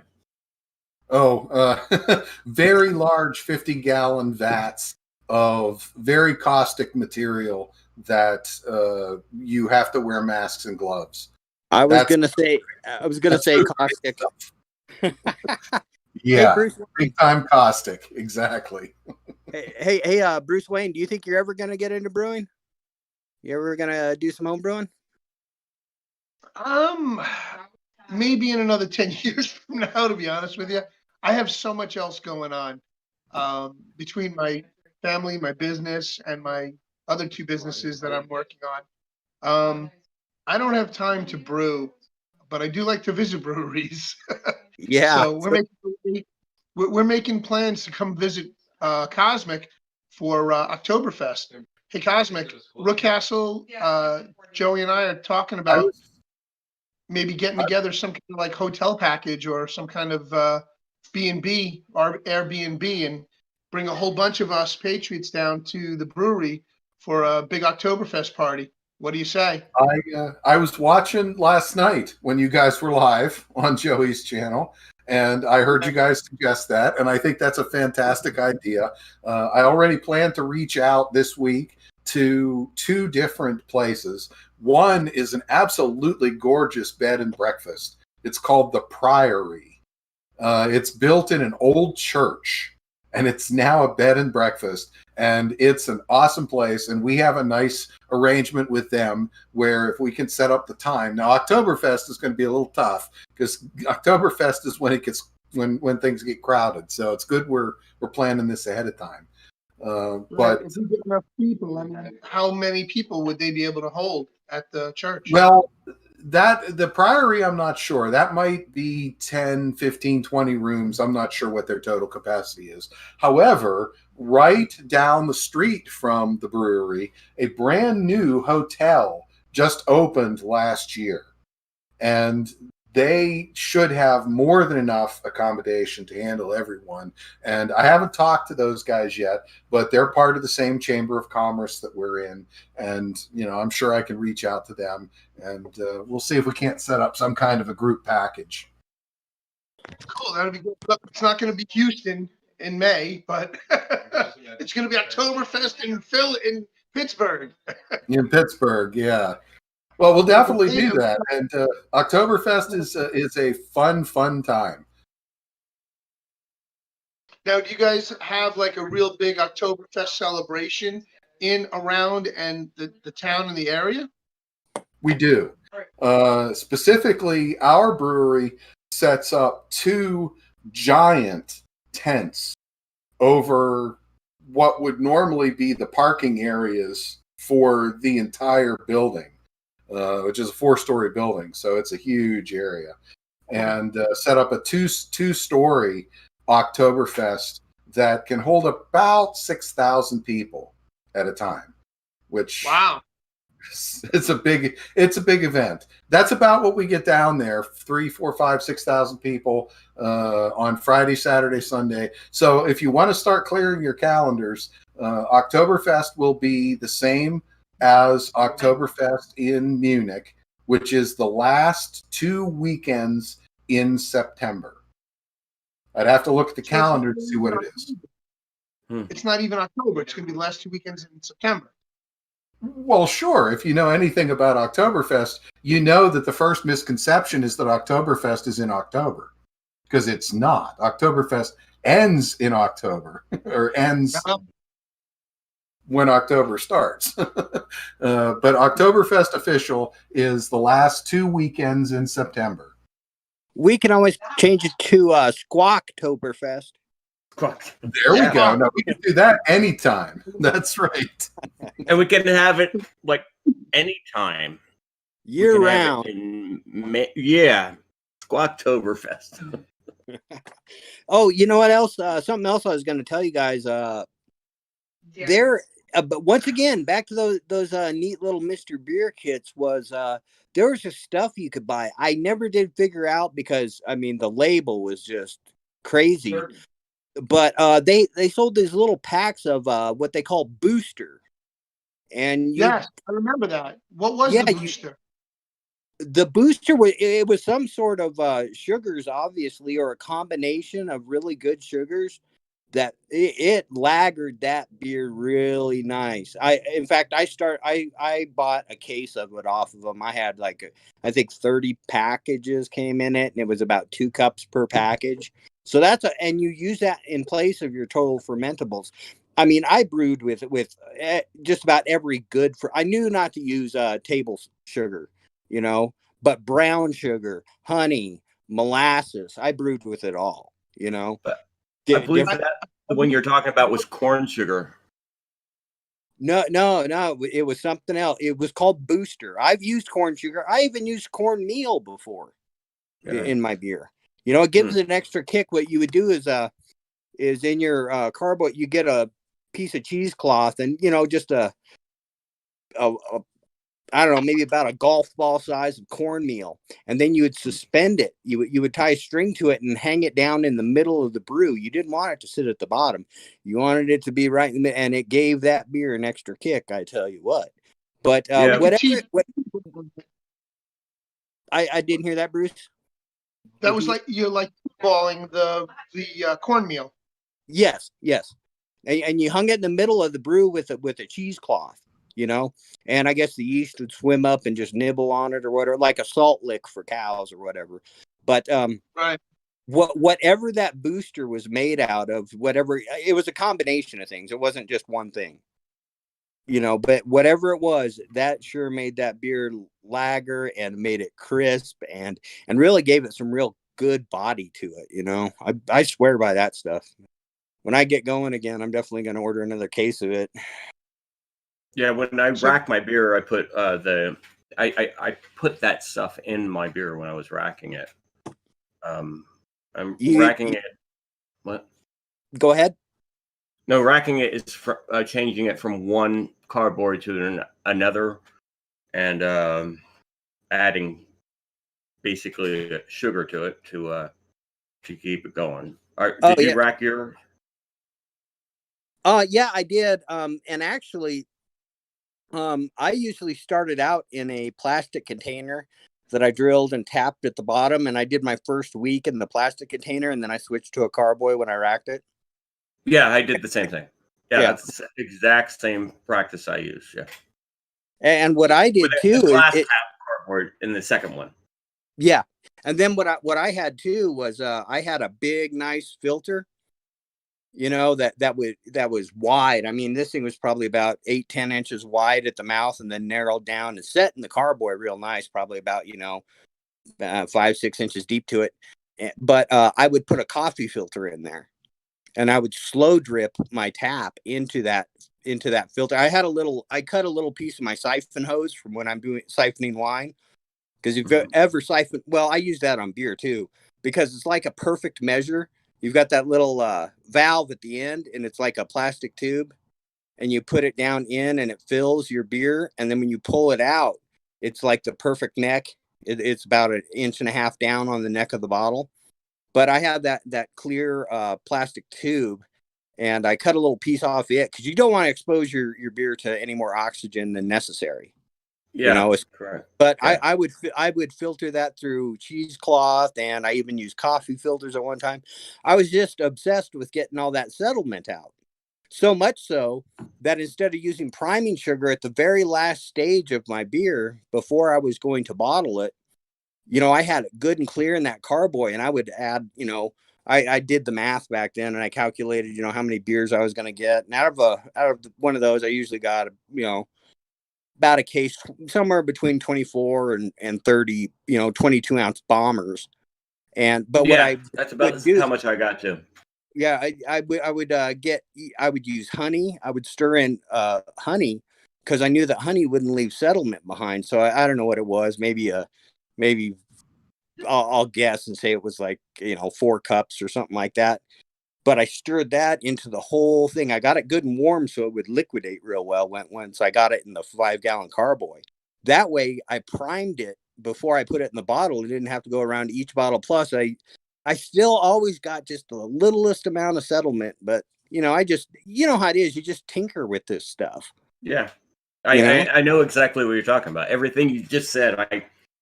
Oh, very large 50-gallon vats of very caustic material that you have to wear masks and gloves. I was That's- gonna say caustic. Yeah, Hey, Bruce, big time caustic. Exactly. hey, Bruce Wayne, do you think you're ever gonna get into brewing? You ever gonna do some home brewing? Maybe in another 10 years from now, to be honest with you. I have so much else going on. Between my family, my business, and my other 2 businesses that I'm working on. I don't have time to brew, but I do like to visit breweries. Yeah. So we're making plans to come visit Cosmic for Oktoberfest. Hey, Cosmic, Rook Castle, Joey and I are talking about maybe getting together some kind of like hotel package or some kind of B&B or Airbnb and bring a whole bunch of us Patriots down to the brewery for a big Oktoberfest party. What do you say? I was watching last night when you guys were live on Joey's channel, and I heard you guys suggest that, and I think that's a fantastic idea. I already plan to reach out this week to 2 different places. One is an absolutely gorgeous bed and breakfast. It's called the Priory. It's built in an old church, and it's now a bed and breakfast. And it's an awesome place, and we have a nice arrangement with them where if we can set up the time. Now, Oktoberfest is going to be a little tough because Oktoberfest is when it gets when things get crowded. So it's good we're planning this ahead of time. But if we get enough people, I mean, how many people would they be able to hold at the church? well, that the Priory, I'm not sure. That might be 10, 15, 20 rooms. I'm not sure what their total capacity is. However, right down the street from the brewery, a brand new hotel just opened last year. And they should have more than enough accommodation to handle everyone. And I haven't talked to those guys yet, but they're part of the same Chamber of Commerce that we're in. And, I'm sure I can reach out to them, and we'll see if we can't set up some kind of a group package. Cool, that'll be good. Look, it's not going to be Houston in May, but it's going to be Oktoberfest in Pittsburgh. In Pittsburgh, yeah. Well, we'll definitely do that. And Oktoberfest is a fun time. Now, do you guys have like a real big Oktoberfest celebration in, around, and the town and the area? We do. Specifically, our brewery sets up 2 giant tents over what would normally be the parking areas for the entire building, which is a 4-story building. So it's a huge area. And set up a two-story Oktoberfest that can hold about 6,000 people at a time, which Wow. it's a big event. That's about what we get down there: 3, 4, 5, 6,000 people on Friday, Saturday, Sunday. So if you want to start clearing your calendars, Oktoberfest will be the same as Oktoberfest in Munich, which is the last 2 weekends in September. I'd have to look at the calendar to see what it is. It's not even October. It's going to be the last 2 weekends in September. Well, sure. If you know anything about Oktoberfest, you know that the first misconception is that Oktoberfest is in October, because it's not. Oktoberfest ends in October, or ends when October starts. But Oktoberfest official is the last 2 weekends in September. We can always change it to Squawktoberfest. There we go. No, we can do that anytime. That's right. And we can have it like anytime. Year round. Yeah. Squawktoberfest. Oh, you know what else? Something else I was going to tell you guys. There, but once again, back to those neat little Mr. Beer kits was there was just stuff you could buy. I never did figure out because the label was just crazy. Sure. But they sold these little packs of what they call Booster, and yes, I remember that. What was the Booster? The Booster was some sort of sugars, obviously, or a combination of really good sugars that it lagered that beer really nice. In fact, I bought a case of it off of them. I had I think 30 packages came in it, and it was about 2 cups per package. So and you use that in place of your total fermentables. I brewed with just about every good I knew not to use table sugar, but brown sugar, honey, molasses. I brewed with it all, But I believe that the one you're talking about was corn sugar. No, it was something else. It was called Booster. I've used corn sugar. I even used cornmeal before in my beer. It gives it an extra kick. What you would do is in your carboy, you get a piece of cheesecloth and just a I don't know, maybe about a golf ball size of cornmeal, and then you would suspend it. You would tie a string to it and hang it down in the middle of the brew. You didn't want it to sit at the bottom. You wanted it to be right in the middle, and it gave that beer an extra kick. I tell you what. But Yeah. Like a tea- I didn't hear that, Bruce. that was like you're like balling the cornmeal. Yes, yes. And you hung it in the middle of the brew with a cheesecloth, you know, and I guess the yeast would swim up and just nibble on it or whatever, like a salt lick for cows or whatever. But Right. whatever that booster was made out of, whatever, it was a combination of things. It wasn't just one thing, you know, but whatever it was, that sure made that beer lager and made it crisp and really gave it some real good body to it. You know, I swear by that stuff. When I get going again, I'm definitely going to order another case of it. Yeah, when I rack my beer, I put I put that stuff in my beer when I was racking it. I'm racking it. What? Go ahead. No, racking it is changing it from one cardboard to another, and adding basically sugar to it to keep it going. Did you rack your? Yeah, I did. And actually, I usually started out in a plastic container that I drilled and tapped at the bottom, and I did my first week in the plastic container, and then I switched to a carboy when I racked it. Yeah, I did the same thing. Yeah, that's the exact same practice I use. Yeah. And what I did too is glass tap cardboard in the second one. Yeah, and then what I had too was I had a big nice filter. You know, that was wide. I mean, this thing was probably about 8-10 inches wide at the mouth, and then narrowed down and set in the carboy real nice, probably about 5-6 inches deep to it. But I would put a coffee filter in there, and I would slow drip my tap into that filter. I cut a little piece of my siphon hose from when I'm doing siphoning wine, because if you ever siphon, well, I use that on beer too, because it's like a perfect measure. You've got that little valve at the end, and it's like a plastic tube, and you put it down in, and it fills your beer. And then when you pull it out, it's like the perfect neck. It's about 1.5 inches down on the neck of the bottle. But I had that clear plastic tube, and I cut a little piece off it, because you don't want to expose your beer to any more oxygen than necessary. Yeah, it's correct. But yeah. I would filter that through cheesecloth, and I even used coffee filters at one time. I was just obsessed with getting all that settlement out. So much so that instead of using priming sugar at the very last stage of my beer before I was going to bottle it, I had it good and clear in that carboy, and I would add, I did the math back then, and I calculated, how many beers I was going to get. And out of one of those, I usually got, about a case, somewhere between 24 and 30, 22-ounce bombers. That's about how much I got too. Yeah, I would use honey. I would stir in honey, because I knew that honey wouldn't leave settlement behind. So I don't know what it was. Maybe I'll guess and say it was like 4 cups or something like that. But I stirred that into the whole thing. I got it good and warm so it would liquidate real well once I got it in the 5-gallon carboy. That way I primed it before I put it in the bottle. It didn't have to go around each bottle. Plus I still always got just the littlest amount of settlement. But, I just, how it is. You just tinker with this stuff. Yeah. I know exactly what you're talking about. Everything you just said,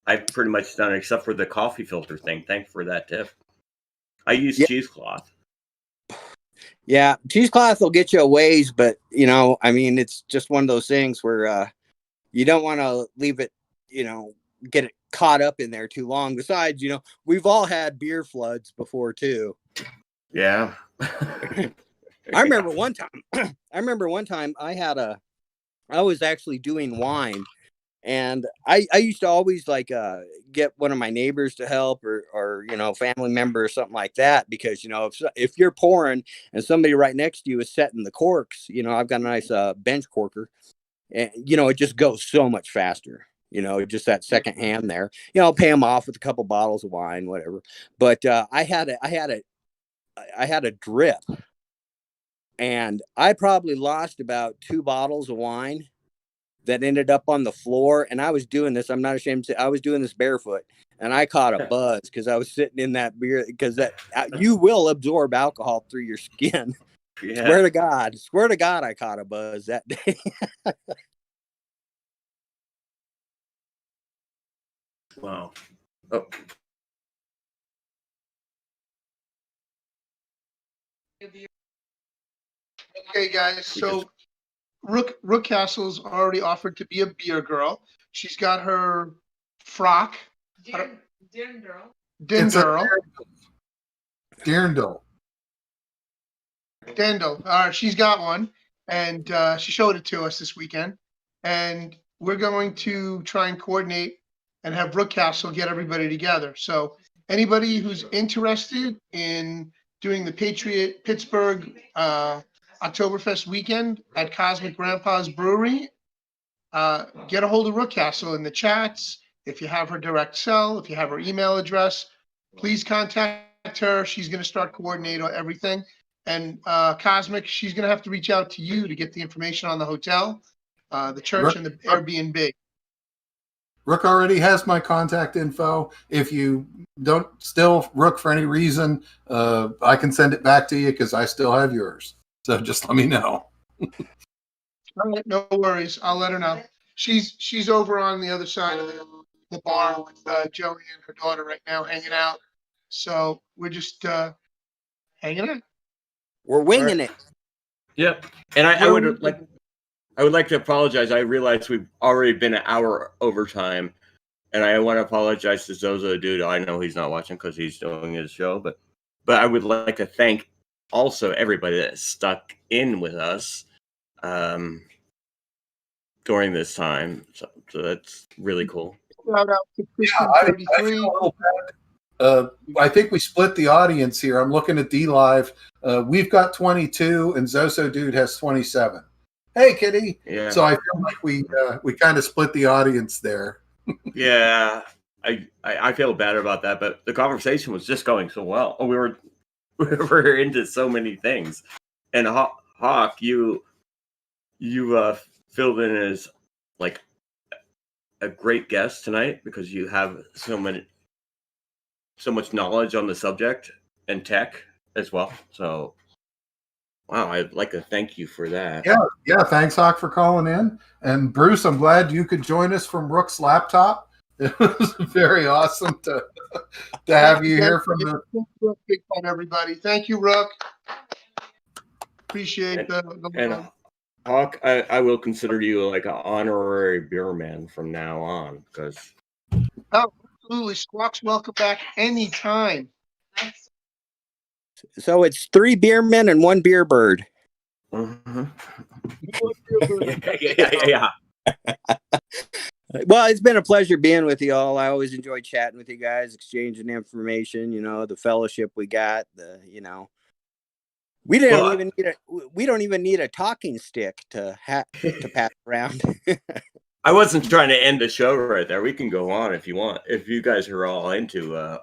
I've pretty much done it except for the coffee filter thing. Thanks for that tip. I use cheesecloth. Yeah, cheesecloth will get you a ways, but it's just one of those things where you don't want to leave it, get it caught up in there too long. Besides, we've all had beer floods before too. Yeah. I remember one time I was actually doing wine, and I used to always get one of my neighbors to help or family member or something like that, because if you're pouring and somebody right next to you is setting the corks, I've got a nice bench corker, and it just goes so much faster. Just that second hand there. I'll pay them off with a couple bottles of wine, whatever. But I had a drip, and I probably lost about 2 bottles of wine that ended up on the floor. And I was doing this. I'm not ashamed to say I was doing this barefoot, and I caught a buzz because I was sitting in that beer, because that you will absorb alcohol through your skin. Yeah. Swear to God, I caught a buzz that day. Wow. Oh, Okay, guys. So Rook Castle's already offered to be a beer girl. She's got her frock. Dindle. It's a Dindle. Deerndle. Dindle. All right, she's got one, and she showed it to us this weekend. And we're going to try and coordinate and have Rook Castle get everybody together. So anybody who's interested in doing the Patriot Pittsburgh Oktoberfest weekend at Cosmic Grandpa's Brewery, get a hold of Rook Castle in the chats. If you have her direct cell, if you have her email address, please contact her. She's going to start coordinating everything. And Cosmic, she's going to have to reach out to you to get the information on the hotel, the church, and the Airbnb. Rook already has my contact info. If you don't still Rook for any reason, I can send it back to you because I still have yours. So just let me know. All right, no worries. I'll let her know. She's over on the other side of the bar with Joey and her daughter right now, hanging out. So we're just hanging out. We're winging it. yep. And I would like to apologize. I realize we've already been an hour overtime, and I want to apologize to Zozo Dude. I know he's not watching because he's doing his show, but I would like to thank also everybody that stuck in with us during this time. So that's really cool. Shout out to Christian I 33. feel a little bad. I think we split the audience here. I'm looking at D Live. We've got 22, and Zoso Dude has 27. Hey, Kitty. Yeah. So I feel like we kind of split the audience there. Yeah. I feel bad about that, but the conversation was just going so well. We were into so many things. And Hawk, you filled in as like a great guest tonight because you have so much knowledge on the subject and tech as well. So wow, I'd like to thank you for that. Yeah. Thanks, Hawk, for calling in. And Bruce, I'm glad you could join us from Rook's laptop. It was very awesome to have you here from the. Big fun, everybody. Thank you, Rook. Appreciate the And love. Hawk, I will consider you like an honorary beer man from now on because Absolutely. Squawks, welcome back anytime. So it's 3 beer men and 1 beer bird. yeah. Well, it's been a pleasure being with you all. I always enjoy chatting with you guys, exchanging information, the fellowship we got, we don't even need a talking stick to pass around. I wasn't trying to end the show right there. We can go on if you want. If you guys are all into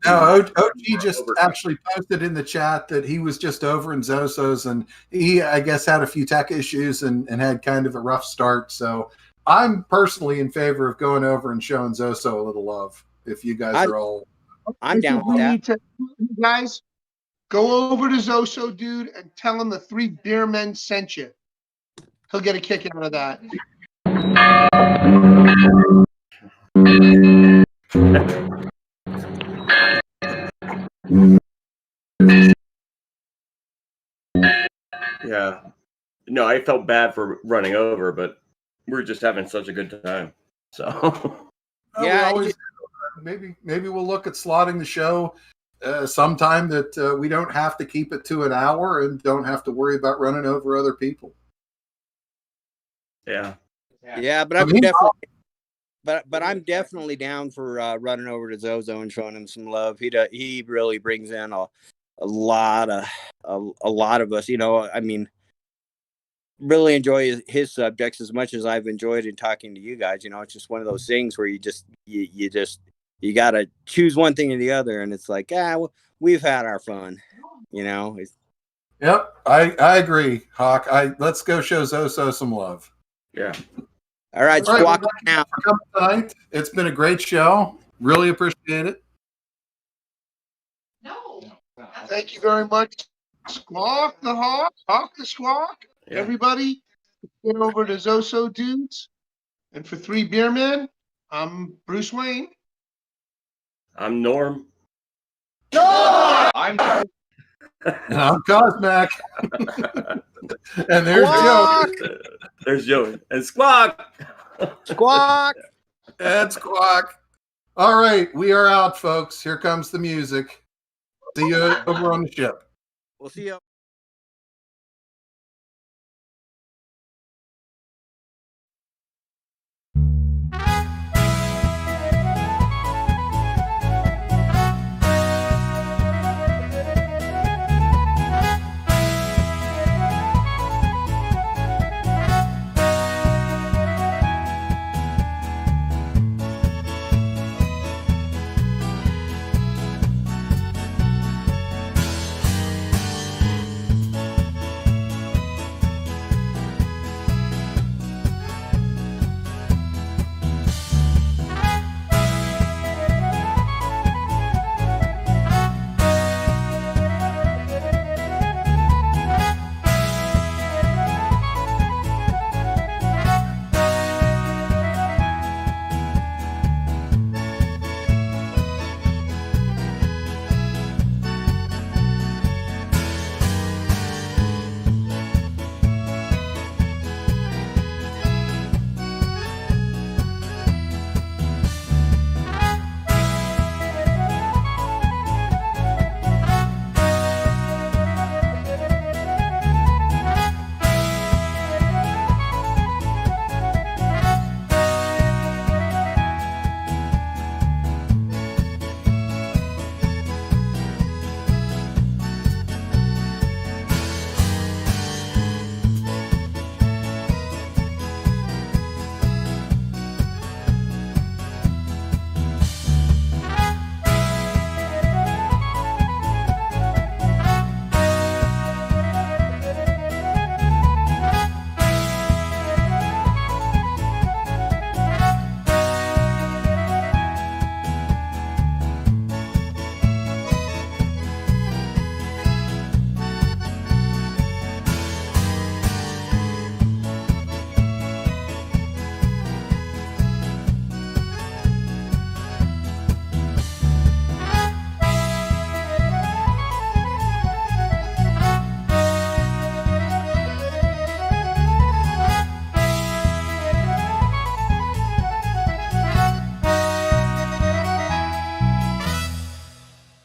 No, OG just actually posted in the chat that he was just over in Zoso's, and he, I guess, had a few tech issues and had kind of a rough start. So I'm personally in favor of going over and showing Zoso a little love. If you guys are all, I'm down with that. Guys, go over to Zoso Dude and tell him the 3 beer men sent you. He'll get a kick out of that. Yeah. No, I felt bad for running over, but we're just having such a good time. So Yeah, maybe we'll look at slotting the show sometime that we don't have to keep it to an hour and don't have to worry about running over other people. yeah. Yeah, but I'm definitely down for running over to Zozo and showing him some love. He really brings in a lot of us. I mean, really enjoy his subjects as much as I've enjoyed in talking to you guys. It's just one of those things where you gotta choose one thing or the other, and it's like, well, we've had our fun. Yep, I agree, Hawk. Let's go show Zoso some love. Yeah. All right, All right, squawk well, now. for coming tonight. It's been a great show. Really appreciate it. No. Thank you very much. Squawk the Hawk, Hawk the Squawk. Yeah. Everybody, get over to Zoso Dudes. And for Three Beer Men, I'm Bruce Wayne. I'm Norm. I'm And I'm Cosmac. And there's Joe. Squawk! There's Joey and Squawk. Squawk! And Squawk. All right, we are out, folks. Here comes the music. See you over on the ship. We'll see you.